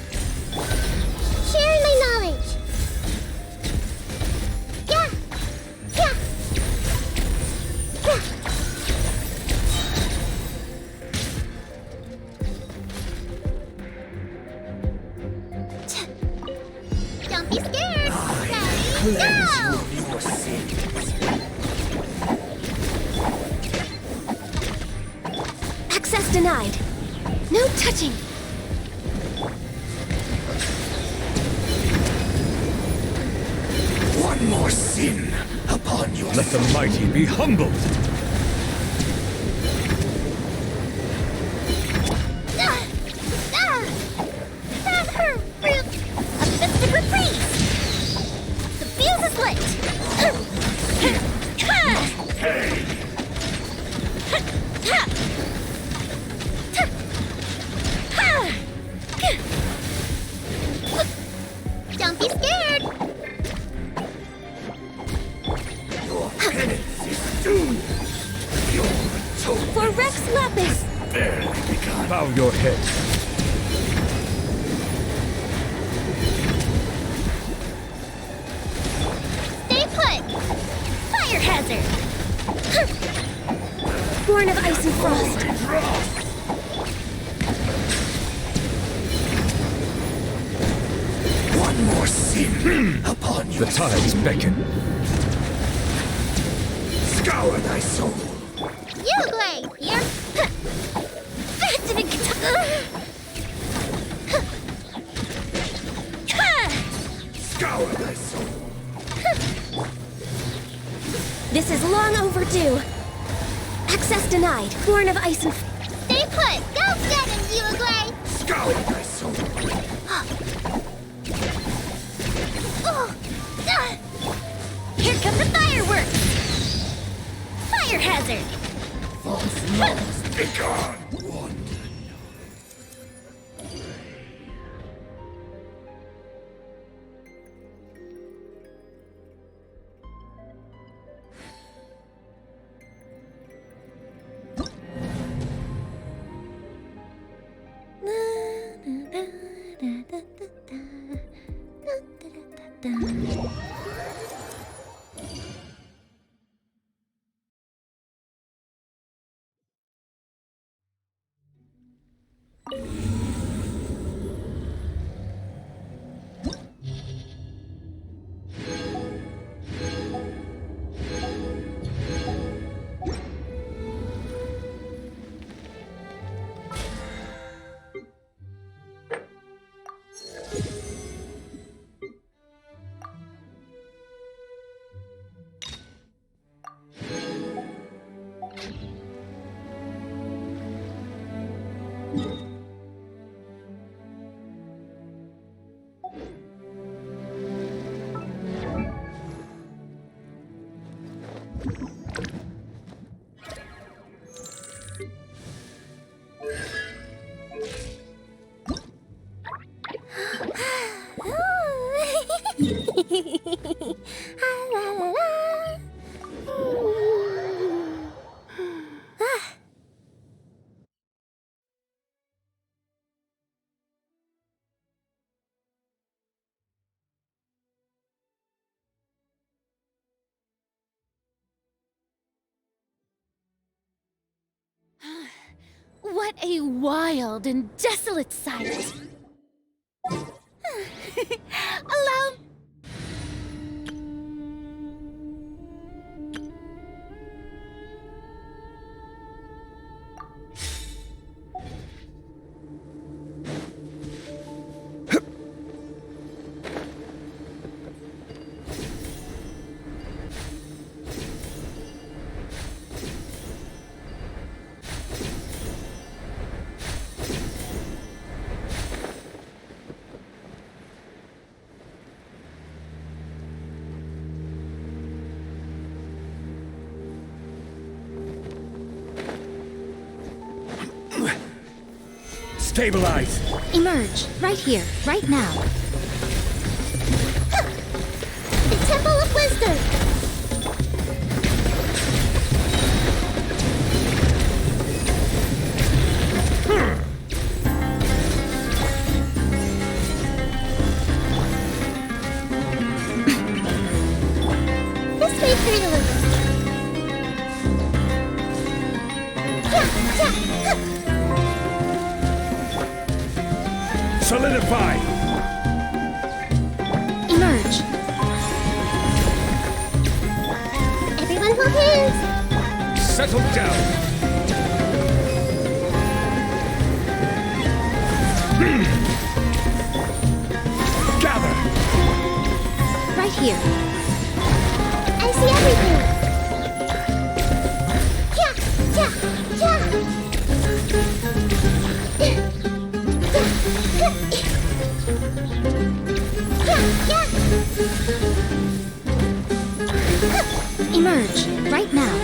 Sharing my knowledge! Yeah! Yeah! Yeah! Don't be scared! Ready, go! Your sins. Access denied. No touching. One more sin upon your Let the mighty be humbled! A festive reprise! The fuse is lit! Don't be scared! penance is due. Your atonement For Rex Lapis! barely begun. Bow your head. Stay put! Fire hazard! Born of ice and frost! One more sin upon your The tides beckon. Scour thy soul. Uglay! Here! Back to the Scour thy soul. This is long overdue. Access denied. Born of ice and... Stay put! Go get him, Uglay! Scour thy soul. Here come the fireworks! Fire hazard! False laws begone. What a wild and desolate sight! Allow... Stabilize! Emerge. Right here. Right now. The Temple of Wisdom! This way, Cradle. Solidify! Emerge. Everyone hold hands. Settle down! Gather! Right here. I see everything. Yeah, yeah, yeah. Emerge right now.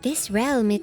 This realm is...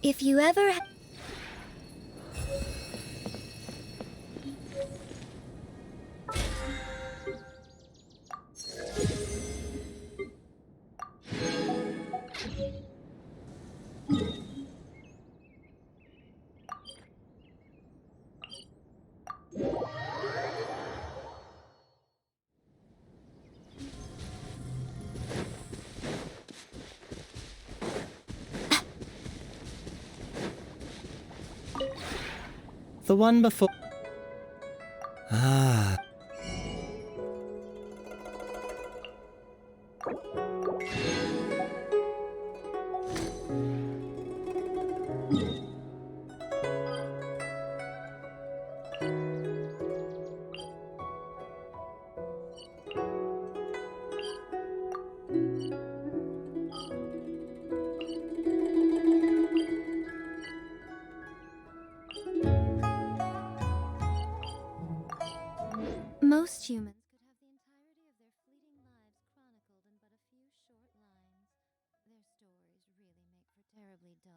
If you ever... The one before... Ah. Most humans could have the entirety of stories really make for terribly dull.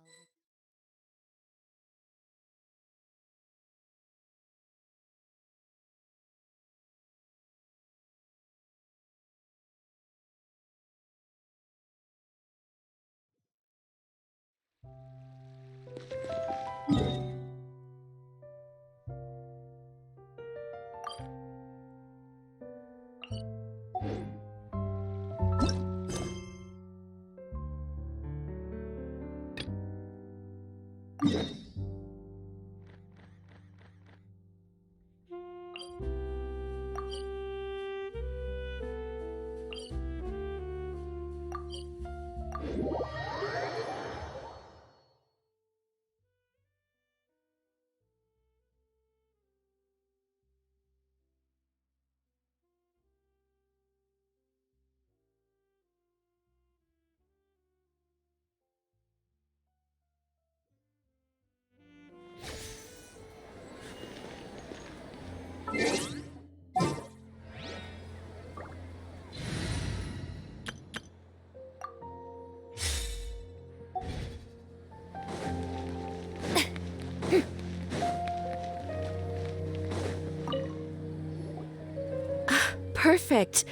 Perfect.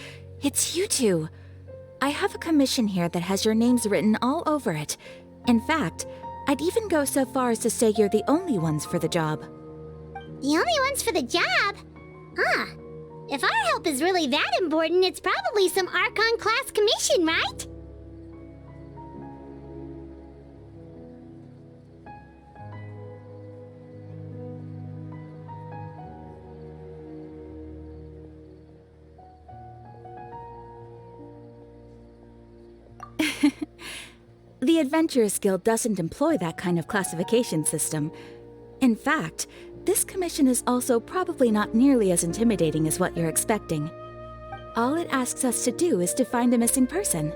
It's you two. I have a commission here that has your names written all over it. In fact, I'd even go so far as to say you're the only ones for the job. The only ones for the job? Huh. If our help is really that important, it's probably some Archon class commission, right? The Adventurers Guild doesn't employ that kind of classification system. In fact, this commission is also probably not nearly as intimidating as what you're expecting. All it asks us to do is to find a missing person.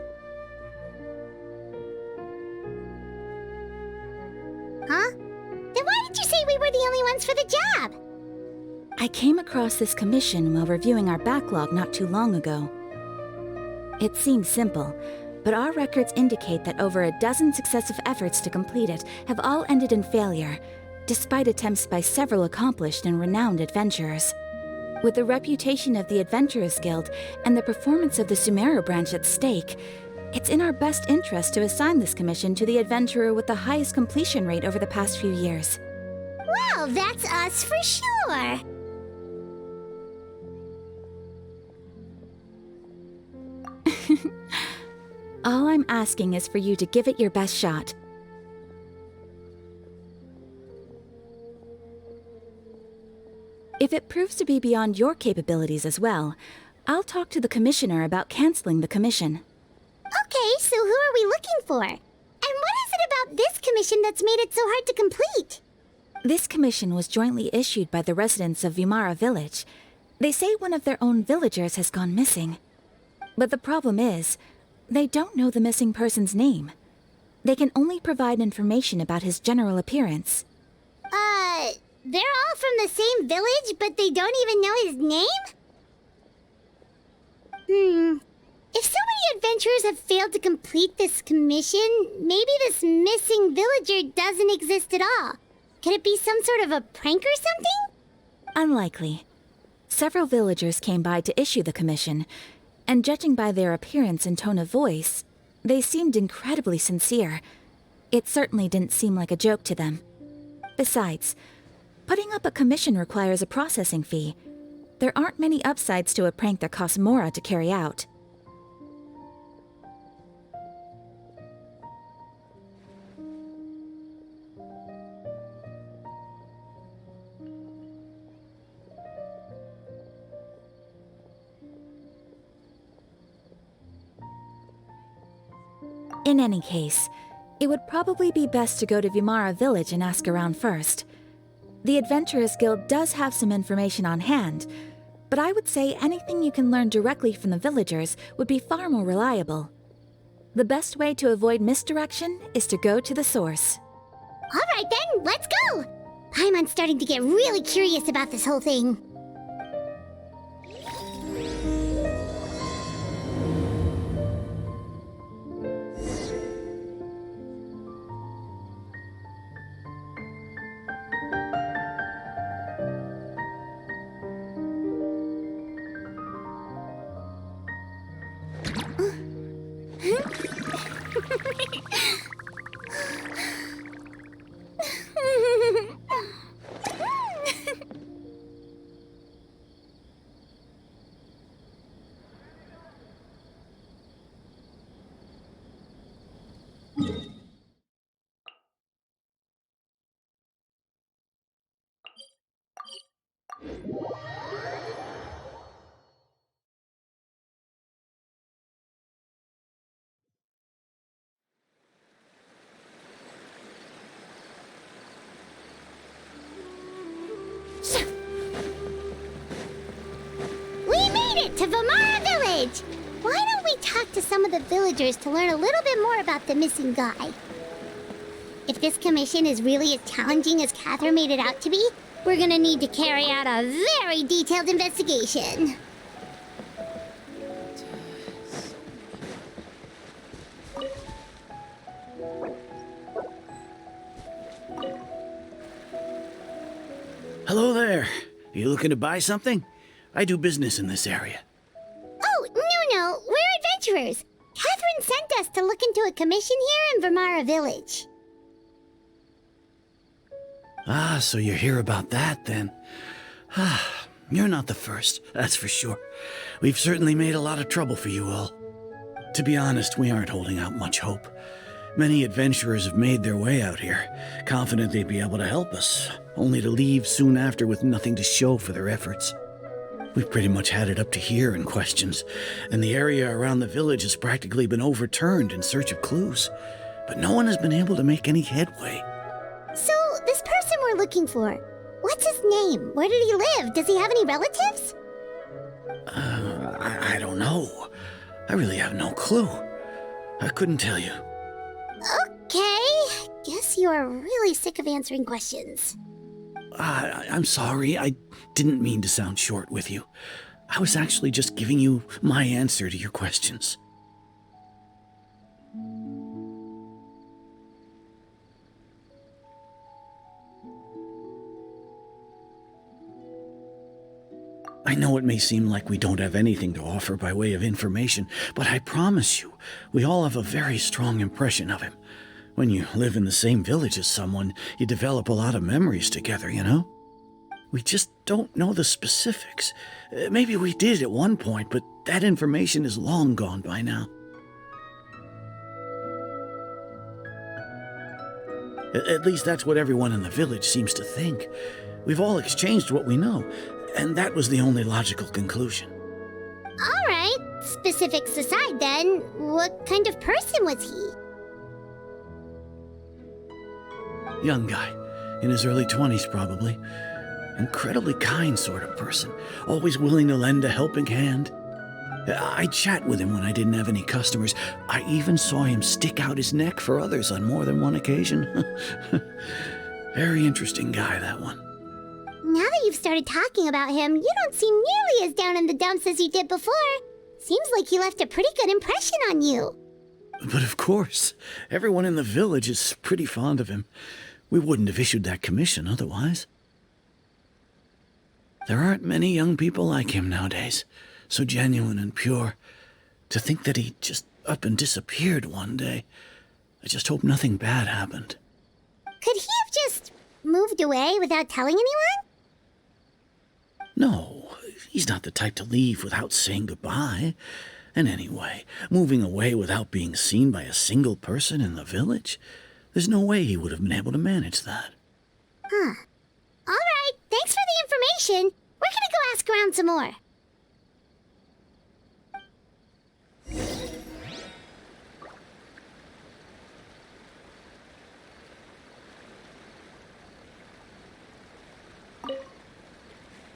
Huh? Then why did you say we were the only ones for the job? I came across this commission while reviewing our backlog not too long ago. It seems simple, but our records indicate that over a dozen successive efforts to complete it have all ended in failure, despite attempts by several accomplished and renowned adventurers. With the reputation of the Adventurers Guild and the performance of the Sumeru branch at stake, it's in our best interest to assign this commission to the adventurer with the highest completion rate over the past few years. Well, that's us for sure. All I'm asking is for you to give it your best shot. If it proves to be beyond your capabilities as well, I'll talk to the commissioner about canceling the commission. Okay, so who are we looking for? And what is it about this commission that's made it so hard to complete? This commission was jointly issued by the residents of Vimara Village. They say one of their own villagers has gone missing. But the problem is, they don't know the missing person's name. They can only provide information about his general appearance. They're all from the same village, but they don't even know his name? If so many adventurers have failed to complete this commission, maybe this missing villager doesn't exist at all. Could it be some sort of a prank or something? Unlikely. Several villagers came by to issue the commission, and judging by their appearance and tone of voice, they seemed incredibly sincere. It certainly didn't seem like a joke to them. Besides, putting up a commission requires a processing fee. There aren't many upsides to a prank that costs Mora to carry out. In any case, it would probably be best to go to Vimara Village and ask around first. The Adventurers Guild does have some information on hand, but I would say anything you can learn directly from the villagers would be far more reliable. The best way to avoid misdirection is to go to the source. All right then, let's go! Paimon's starting to get really curious about this whole thing. We made it to Vamara Village! Why don't we talk to some of the villagers to learn a little bit more about the missing guy? If this commission is really as challenging as Catherine made it out to be, we're gonna need to carry out a very detailed investigation. Hello there. You looking to buy something? I do business in this area. Oh, no, we're adventurers. Catherine sent us to look into a commission here in Vamara Village. Ah, so you're here about that, then. Ah, you're not the first, that's for sure. We've certainly made a lot of trouble for you all. To be honest, we aren't holding out much hope. Many adventurers have made their way out here, confident they'd be able to help us, only to leave soon after with nothing to show for their efforts. We've pretty much had it up to here in questions, and the area around the village has practically been overturned in search of clues, but no one has been able to make any headway. So, this person we're looking for, what's his name? Where did he live? Does he have any relatives? I don't know. I really have no clue. I couldn't tell you. Okay, guess you are really sick of answering questions. I'm sorry, I didn't mean to sound short with you. I was actually just giving you my answer to your questions. I know it may seem like we don't have anything to offer by way of information, but I promise you, we all have a very strong impression of him. When you live in the same village as someone, you develop a lot of memories together, you know? We just don't know the specifics. Maybe we did at one point, but that information is long gone by now. At least that's what everyone in the village seems to think. We've all exchanged what we know, and that was the only logical conclusion. All right, specifics aside then, what kind of person was he? Young guy, in his early 20s probably. Incredibly kind sort of person, always willing to lend a helping hand. I'd chat with him when I didn't have any customers. I even saw him stick out his neck for others on more than one occasion. Very interesting guy, that one. Now that you've started talking about him, you don't seem nearly as down in the dumps as you did before. Seems like he left a pretty good impression on you. But of course, everyone in the village is pretty fond of him. We wouldn't have issued that commission otherwise. There aren't many young people like him nowadays, so genuine and pure. To think that he just up and disappeared one day. I just hope nothing bad happened. Could he have just moved away without telling anyone? No, he's not the type to leave without saying goodbye. And anyway, moving away without being seen by a single person in the village? There's no way he would have been able to manage that. Huh. All right, thanks for the information. We're gonna go ask around some more.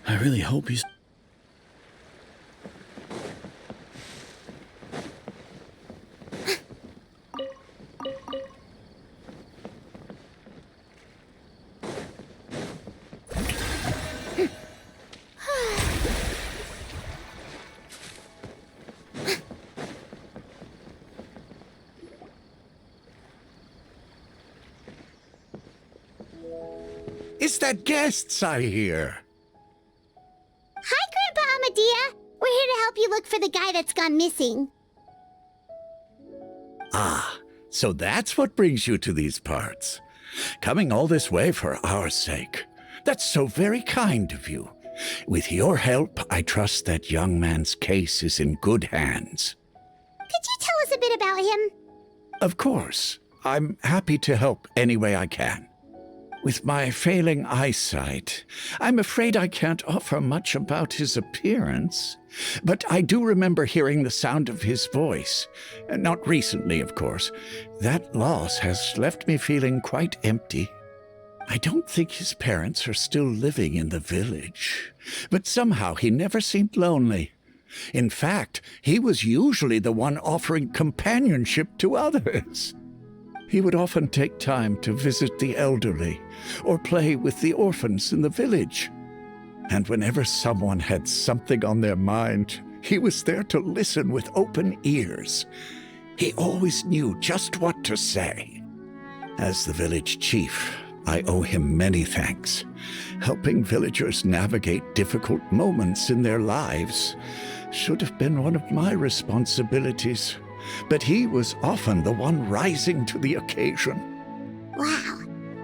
I really hope he's... It's the guests I hear. Hi, Grandpa Amadea. We're here to help you look for the guy that's gone missing. Ah, so that's what brings you to these parts. Coming all this way for our sake. That's so very kind of you. With your help, I trust that young man's case is in good hands. Could you tell us a bit about him? Of course. I'm happy to help any way I can. With my failing eyesight, I'm afraid I can't offer much about his appearance. But I do remember hearing the sound of his voice. Not recently, of course. That loss has left me feeling quite empty. I don't think his parents are still living in the village. But somehow he never seemed lonely. In fact, he was usually the one offering companionship to others. He would often take time to visit the elderly or play with the orphans in the village. And whenever someone had something on their mind, he was there to listen with open ears. He always knew just what to say. As the village chief, I owe him many thanks. Helping villagers navigate difficult moments in their lives should have been one of my responsibilities. But he was often the one rising to the occasion. Wow.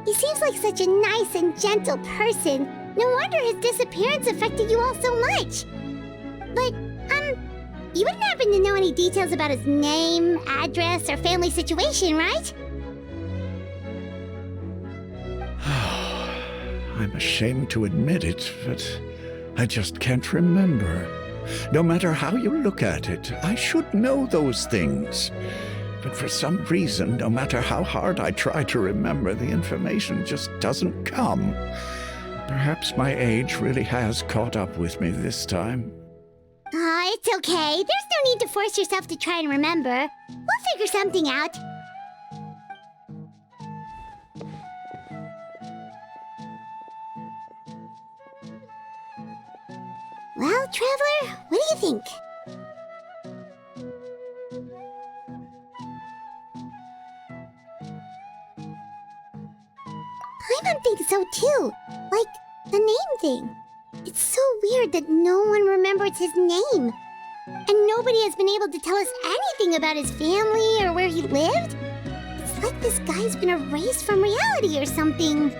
He seems like such a nice and gentle person. No wonder his disappearance affected you all so much. But, you wouldn't happen to know any details about his name, address, or family situation, right? I'm ashamed to admit it, but I just can't remember. No matter how you look at it, I should know those things. But for some reason, no matter how hard I try to remember, the information just doesn't come. Perhaps my age really has caught up with me this time. It's okay. There's no need to force yourself to try and remember. We'll figure something out. Well, Traveler, what do you think? Paimon thinks so too. Like, the name thing. It's so weird that no one remembers his name. And nobody has been able to tell us anything about his family or where he lived. It's like this guy's been erased from reality or something.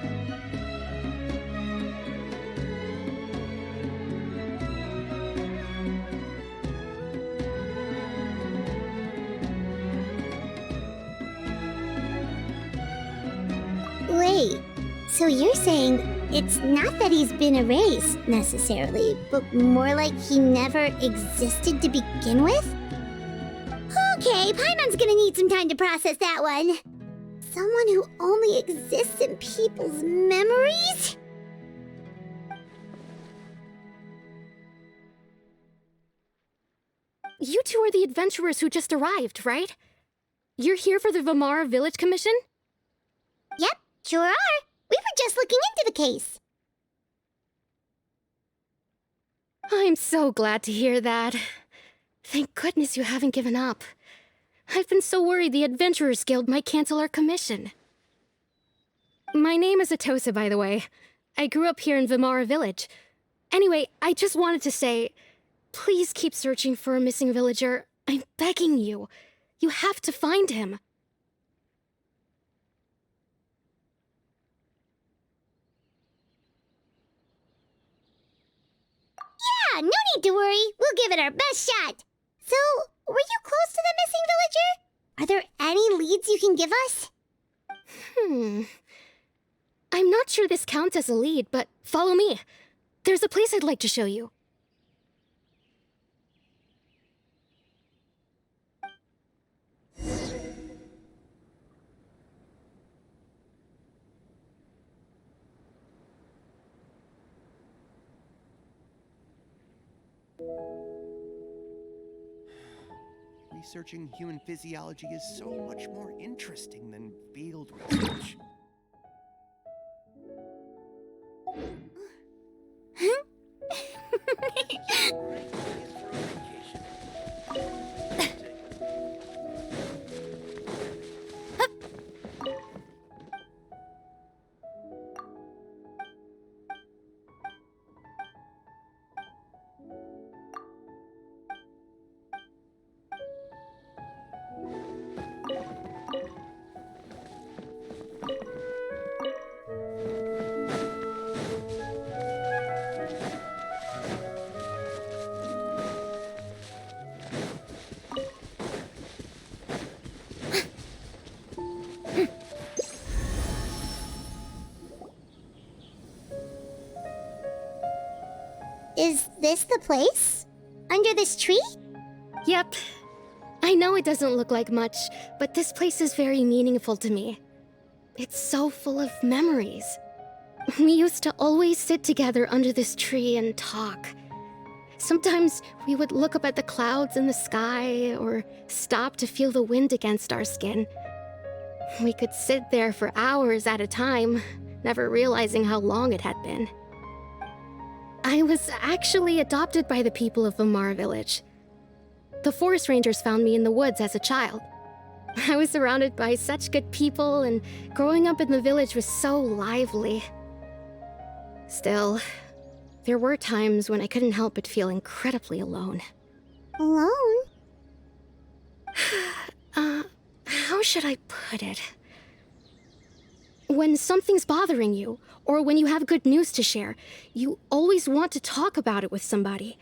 Wait, so you're saying it's not that he's been erased, necessarily, but more like he never existed to begin with? Okay, Paimon's gonna need some time to process that one. Someone who only exists in people's memories? You two are the adventurers who just arrived, right? You're here for the Vamara Village Commission? Yep, sure are. We were just looking into the case. I'm so glad to hear that. Thank goodness you haven't given up. I've been so worried the Adventurers Guild might cancel our commission. My name is Atosa, by the way. I grew up here in Vamara Village. Anyway, I just wanted to say, please keep searching for a missing villager. I'm begging you. You have to find him. Yeah, no need to worry. We'll give it our best shot. So, were you close to the missing villager? Are there any leads you can give us? I'm not sure this counts as a lead, but follow me. There's a place I'd like to show you. Researching human physiology is so much more interesting than field research. this the place? Under this tree? Yep. I know it doesn't look like much, but this place is very meaningful to me. It's so full of memories. We used to always sit together under this tree and talk. Sometimes we would look up at the clouds in the sky, or stop to feel the wind against our skin. We could sit there for hours at a time, never realizing how long it had been. I was actually adopted by the people of Vamar village. The forest rangers found me in the woods as a child. I was surrounded by such good people, and growing up in the village was so lively. Still, there were times when I couldn't help but feel incredibly alone. Alone? How should I put it? When something's bothering you, or when you have good news to share, you always want to talk about it with somebody.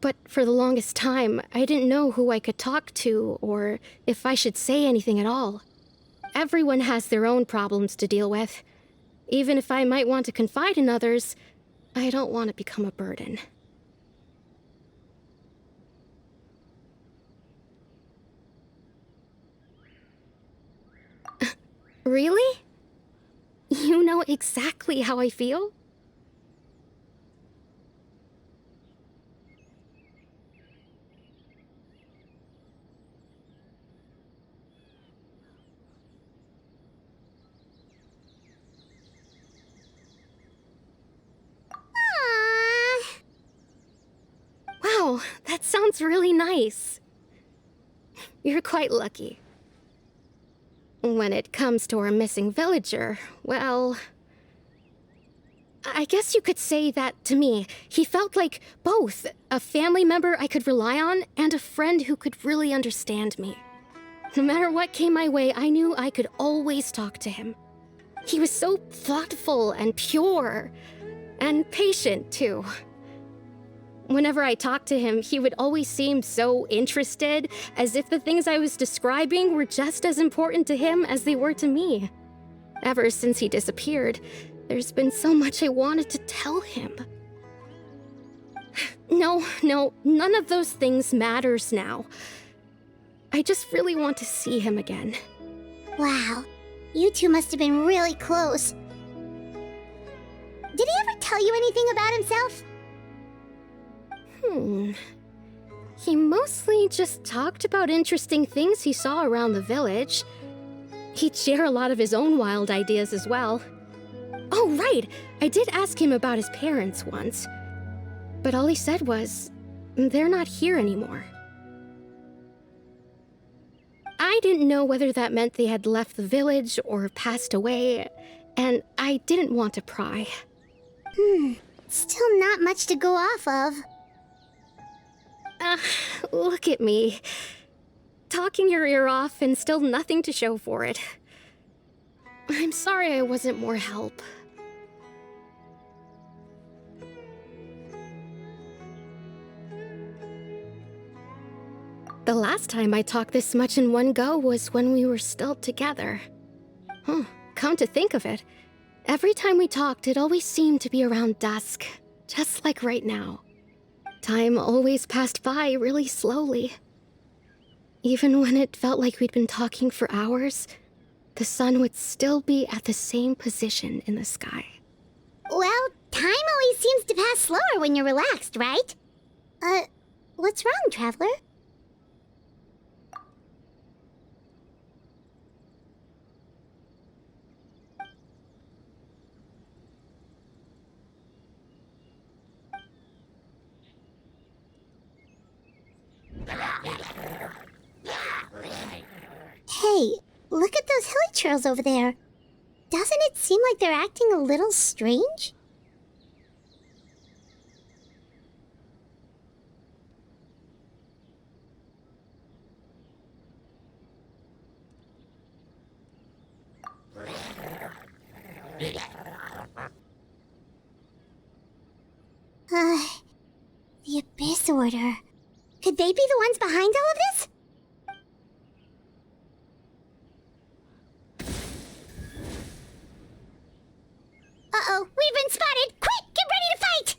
But for the longest time, I didn't know who I could talk to, or if I should say anything at all. Everyone has their own problems to deal with. Even if I might want to confide in others, I don't want to become a burden. Really? You know exactly how I feel? Wow, that sounds really nice. You're quite lucky. When it comes to our missing villager, well, I guess you could say that to me. He felt like both a family member I could rely on and a friend who could really understand me. No matter what came my way, I knew I could always talk to him. He was so thoughtful and pure, and patient too. Whenever I talked to him, he would always seem so interested, as if the things I was describing were just as important to him as they were to me. Ever since he disappeared, there's been so much I wanted to tell him. No, none of those things matters now. I just really want to see him again. Wow, you two must have been really close. Did he ever tell you anything about himself? He mostly just talked about interesting things he saw around the village. He'd share a lot of his own wild ideas as well. Oh, right! I did ask him about his parents once. But all he said was, they're not here anymore. I didn't know whether that meant they had left the village or passed away, and I didn't want to pry. Still not much to go off of. Look at me. Talking your ear off and still nothing to show for it. I'm sorry I wasn't more help. The last time I talked this much in one go was when we were still together. Come to think of it, every time we talked, it always seemed to be around dusk, just like right now. Time always passed by really slowly. Even when it felt like we'd been talking for hours, the sun would still be at the same position in the sky. Well, time always seems to pass slower when you're relaxed, right? What's wrong, Traveler? Hey, look at those hilly trails over there. Doesn't it seem like they're acting a little strange? The Abyss Order. Could they be the ones behind all of this? Uh-oh, we've been spotted! Quick, get ready to fight!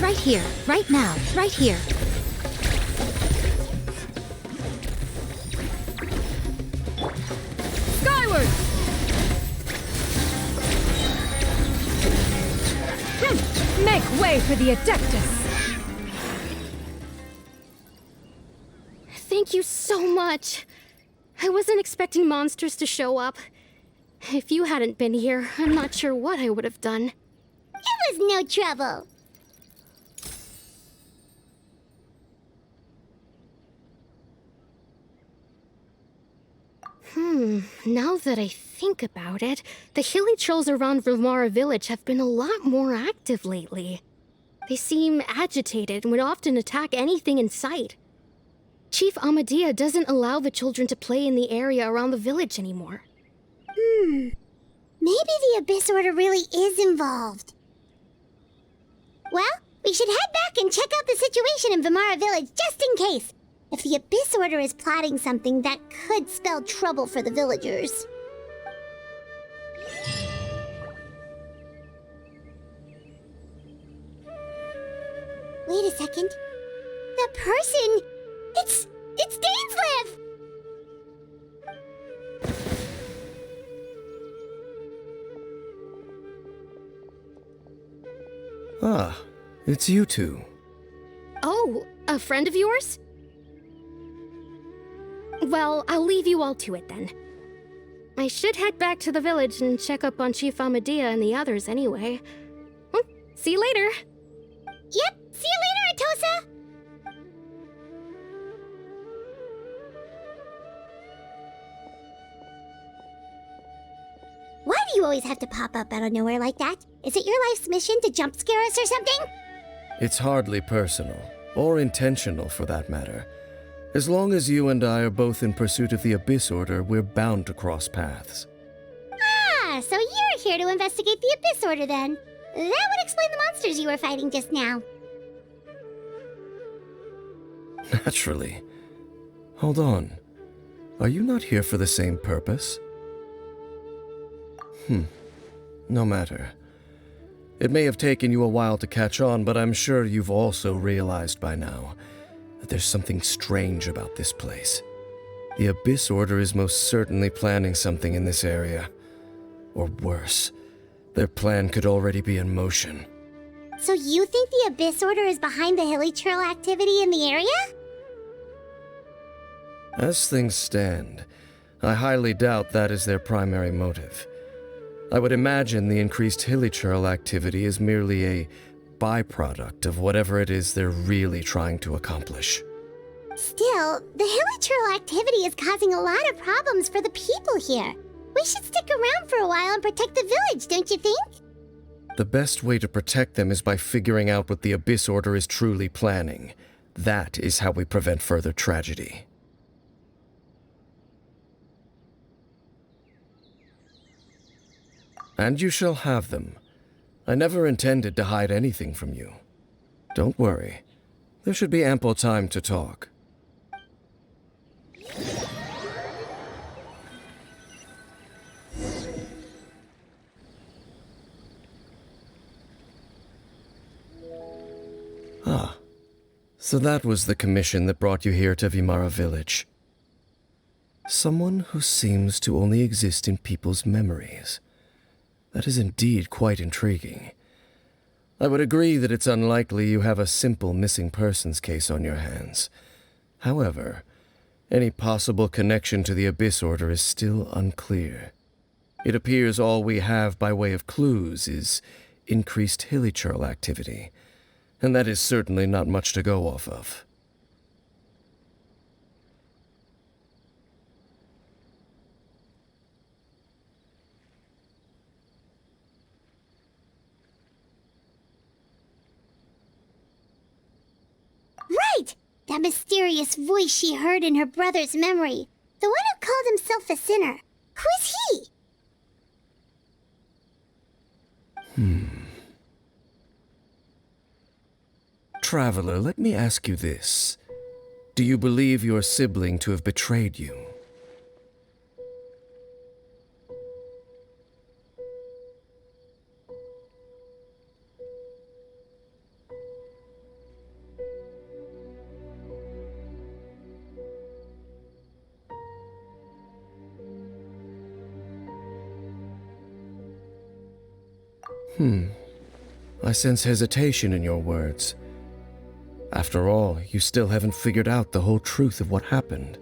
Right here, right now, right here. Skyward! Make way for the Adeptus! Thank you so much. I wasn't expecting monsters to show up. If you hadn't been here, I'm not sure what I would have done. It was no trouble. Now that I think about it, the hilly trolls around Vimara village have been a lot more active lately. They seem agitated and would often attack anything in sight. Chief Amadea doesn't allow the children to play in the area around the village anymore. Maybe the Abyss Order really is involved. Well, we should head back and check out the situation in Vimara village just in case. If the Abyss Order is plotting something that could spell trouble for the villagers. Wait a second. That person... It's Dainslev! Ah, it's you two. Oh, a friend of yours? Well, I'll leave you all to it then. I should head back to the village and check up on Chief Amadea and the others anyway. Well, see you later. Yep, see you later, Atosa! Why do you always have to pop up out of nowhere like that? Is it your life's mission to jump scare us or something? It's hardly personal, or intentional for that matter. As long as you and I are both in pursuit of the Abyss Order, we're bound to cross paths. Ah, so you're here to investigate the Abyss Order then. That would explain the monsters you were fighting just now. Naturally. Hold on. Are you not here for the same purpose? No matter. It may have taken you a while to catch on, but I'm sure you've also realized by now that there's something strange about this place. The Abyss Order is most certainly planning something in this area. Or worse, their plan could already be in motion. So you think the Abyss Order is behind the hilly trail activity in the area? As things stand, I highly doubt that is their primary motive. I would imagine the increased hilichurl activity is merely a byproduct of whatever it is they're really trying to accomplish. Still, the hilichurl activity is causing a lot of problems for the people here. We should stick around for a while and protect the village, don't you think? The best way to protect them is by figuring out what the Abyss Order is truly planning. That is how we prevent further tragedy. And you shall have them. I never intended to hide anything from you. Don't worry. There should be ample time to talk. Ah. So that was the commission that brought you here to Vimara village. Someone who seems to only exist in people's memories. That is indeed quite intriguing. I would agree that it's unlikely you have a simple missing persons case on your hands. However, any possible connection to the Abyss Order is still unclear. It appears all we have by way of clues is increased hilichurl activity, and that is certainly not much to go off of. Right! That mysterious voice she heard in her brother's memory. The one who called himself a sinner. Who is he? Traveler, let me ask you this. Do you believe your sibling to have betrayed you? I sense hesitation in your words. After all, you still haven't figured out the whole truth of what happened.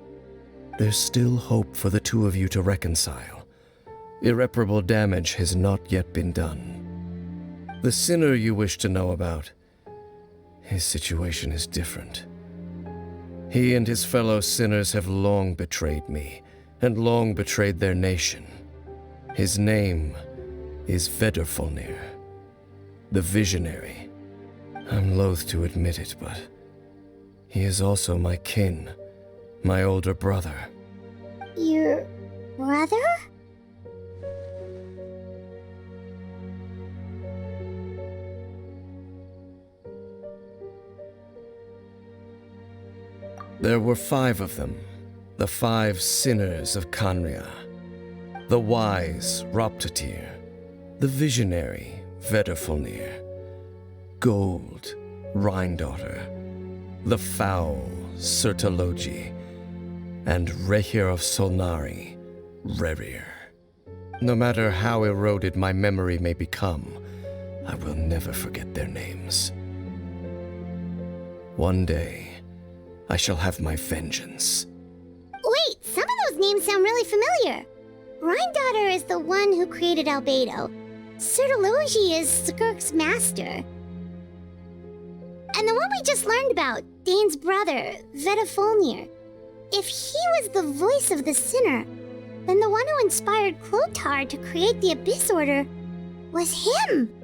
There's still hope for the two of you to reconcile. Irreparable damage has not yet been done. The sinner you wish to know about, his situation is different. He and his fellow sinners have long betrayed me, and long betrayed their nation. His name is Vedrfolnir, the Visionary. I'm loath to admit it, but he is also my kin, my older brother. Your brother? There were 5 of them, the 5 sinners of Khanria. The wise Roptatir, the visionary Vedrfolnir, Gold Rhindaughter, the foul Sertologi, and Rehir of Solnari, Rerir. No matter how eroded my memory may become, I will never forget their names. One day, I shall have my vengeance. Wait, some of those names sound really familiar. Rhindaughter is the one who created Albedo. Sertologi is Skirk's master. And the one we just learned about, Dane's brother, Vedrfolnir. If he was the voice of the sinner, then the one who inspired Clothar to create the Abyss Order was him.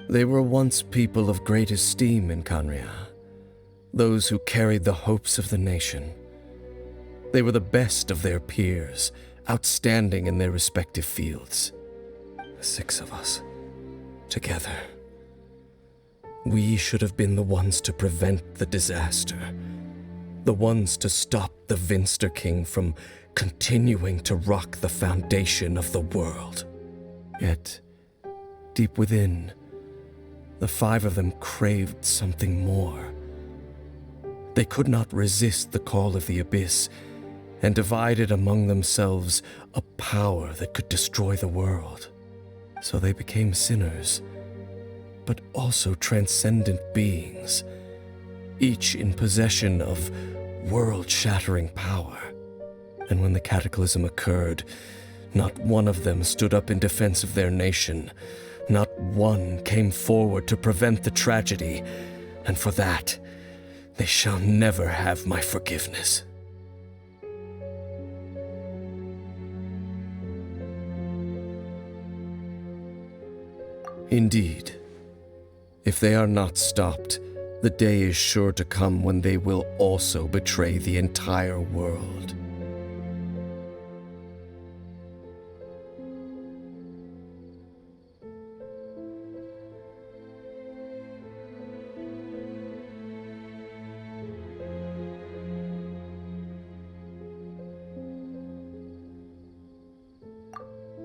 They were once people of great esteem in Khanria, those who carried the hopes of the nation. They were the best of their peers, outstanding in their respective fields. The 6 of us, together. We should have been the ones to prevent the disaster, the ones to stop the Vinster King from continuing to rock the foundation of the world. Yet, deep within, the 5 of them craved something more. They could not resist the call of the Abyss, and divided among themselves a power that could destroy the world. So they became sinners, but also transcendent beings, each in possession of world-shattering power. And when the cataclysm occurred, not one of them stood up in defense of their nation. Not one came forward to prevent the tragedy, and for that, they shall never have my forgiveness. Indeed, if they are not stopped, the day is sure to come when they will also betray the entire world.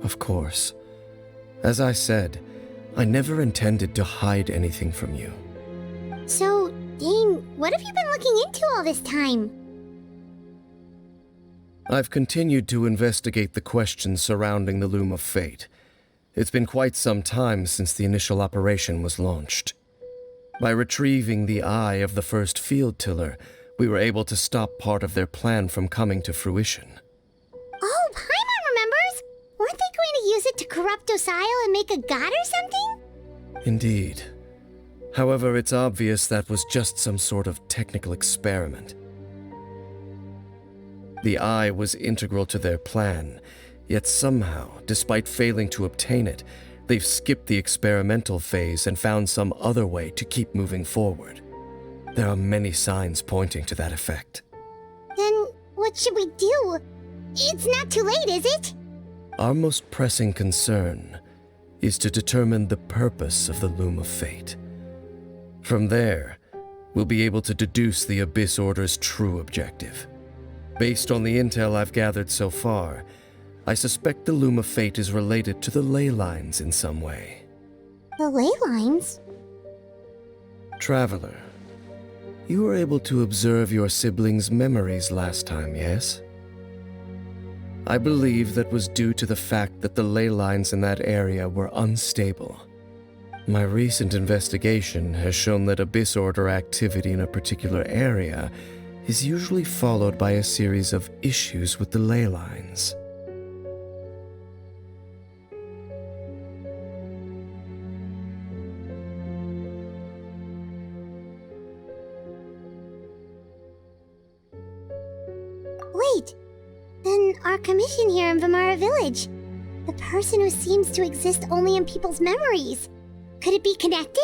Of course. As I said, I never intended to hide anything from you. So, Dane, what have you been looking into all this time? I've continued to investigate the questions surrounding the Loom of Fate. It's been quite some time since the initial operation was launched. By retrieving the eye of the first field tiller, we were able to stop part of their plan from coming to fruition. Oh, Paimon remembers! Weren't they going to use it to corrupt Osial and make a god or something? Indeed. However, it's obvious that was just some sort of technical experiment. The eye was integral to their plan, yet somehow, despite failing to obtain it, they've skipped the experimental phase and found some other way to keep moving forward. There are many signs pointing to that effect. Then what should we do? It's not too late, is it? Our most pressing concern is to determine the purpose of the Loom of Fate. From there, we'll be able to deduce the Abyss Order's true objective. Based on the intel I've gathered so far, I suspect the Loom of Fate is related to the ley lines in some way. The ley lines? Traveler, you were able to observe your siblings' memories last time, yes? I believe that was due to the fact that the ley lines in that area were unstable. My recent investigation has shown that Abyss Order activity in a particular area is usually followed by a series of issues with the ley lines. Wait, then our commission here in Vimara Village, the person who seems to exist only in people's memories, could it be connected?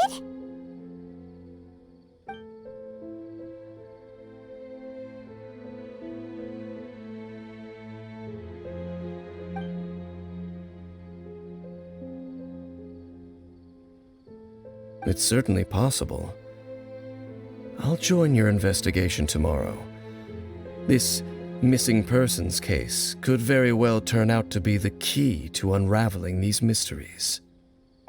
It's certainly possible. I'll join your investigation tomorrow. This missing persons case could very well turn out to be the key to unraveling these mysteries.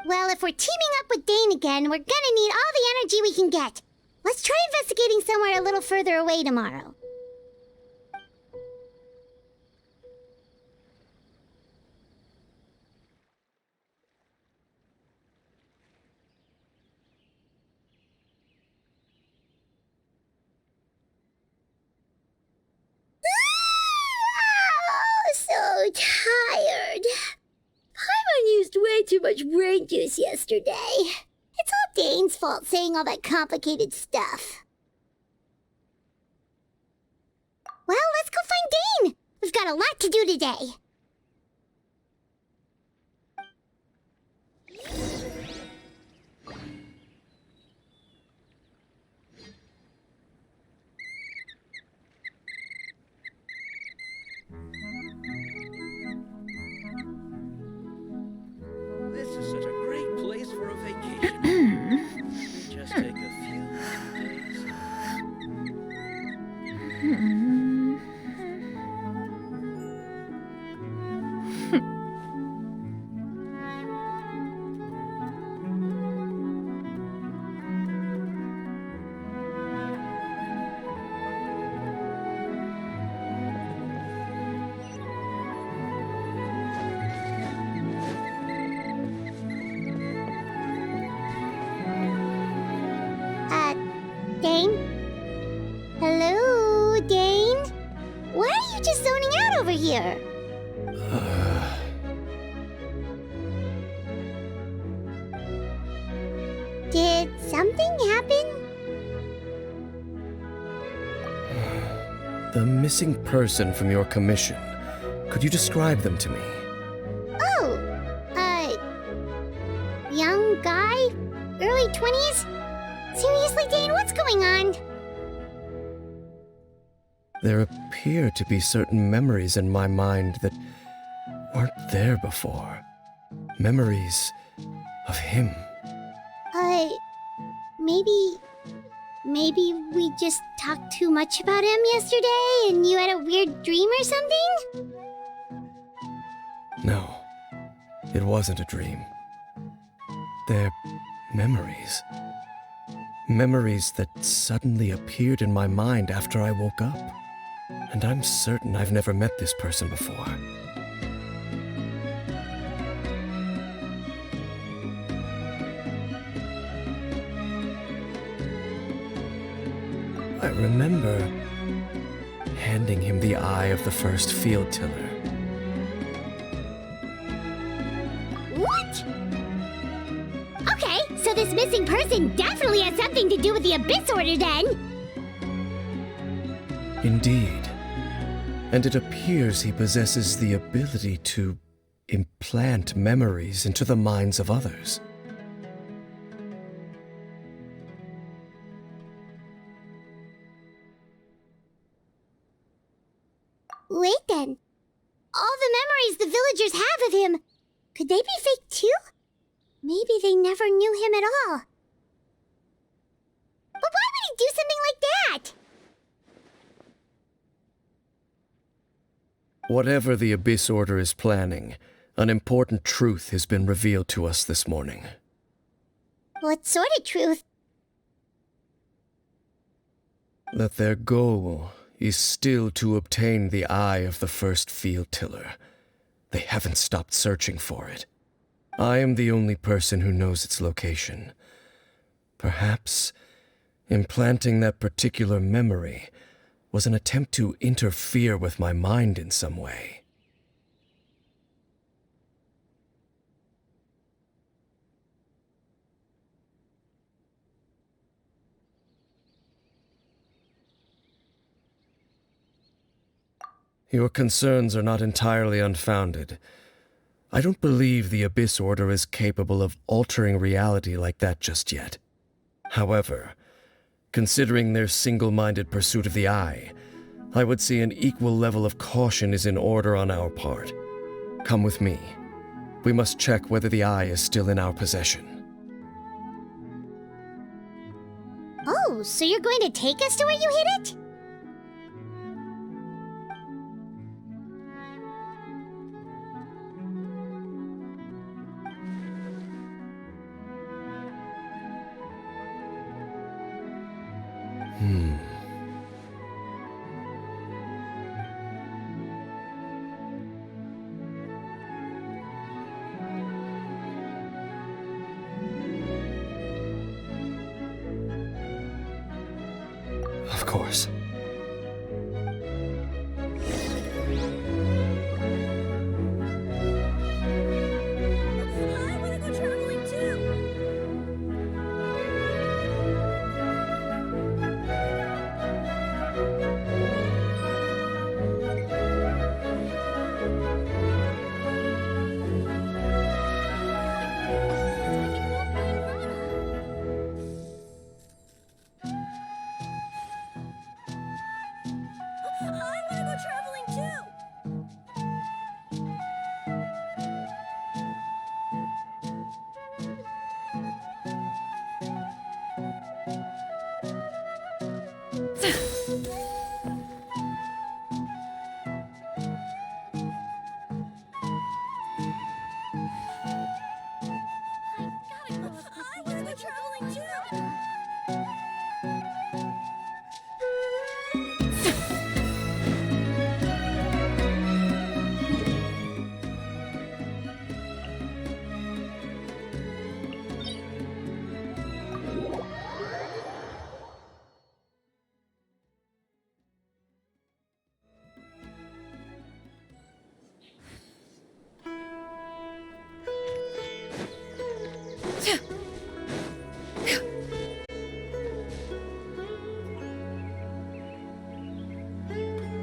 Well, if we're teaming up with Dane again, we're gonna need all the energy we can get. Let's try investigating somewhere a little further away tomorrow. So tired. Paimon used way too much brain juice yesterday. It's all Dane's fault saying all that complicated stuff. Well, let's go find Dane. We've got a lot to do today. This is such a great place for a vacation. Just take a few days. Dane? Hello, Dane? Why are you just zoning out over here? Did something happen? The missing person from your commission. Could you describe them to me? Oh, young guy? Early 20s? Seriously, Dane, what's going on? There appear to be certain memories in my mind that weren't there before. Memories of him. Maybe we just talked too much about him yesterday and you had a weird dream or something? No, it wasn't a dream. They're memories. Memories that suddenly appeared in my mind after I woke up. And I'm certain I've never met this person before. I remember handing him the eye of the first field tiller. What? Okay, so this missing person definitely has something to do with the Abyss Order then! Indeed. And it appears he possesses the ability to implant memories into the minds of others. Wait then. All the memories the villagers have of him, could they be fake too? Maybe they never knew him at all. But why would he do something like that? Whatever the Abyss Order is planning, an important truth has been revealed to us this morning. What sort of truth? That their goal is still to obtain the eye of the first field tiller. They haven't stopped searching for it. I am the only person who knows its location. Perhaps implanting that particular memory was an attempt to interfere with my mind in some way. Your concerns are not entirely unfounded. I don't believe the Abyss Order is capable of altering reality like that just yet. However, considering their single-minded pursuit of the Eye, I would say an equal level of caution is in order on our part. Come with me. We must check whether the Eye is still in our possession. Oh, so you're going to take us to where you hid it? Of course. I want to go traveling too! I want to go traveling too! I want to go traveling too!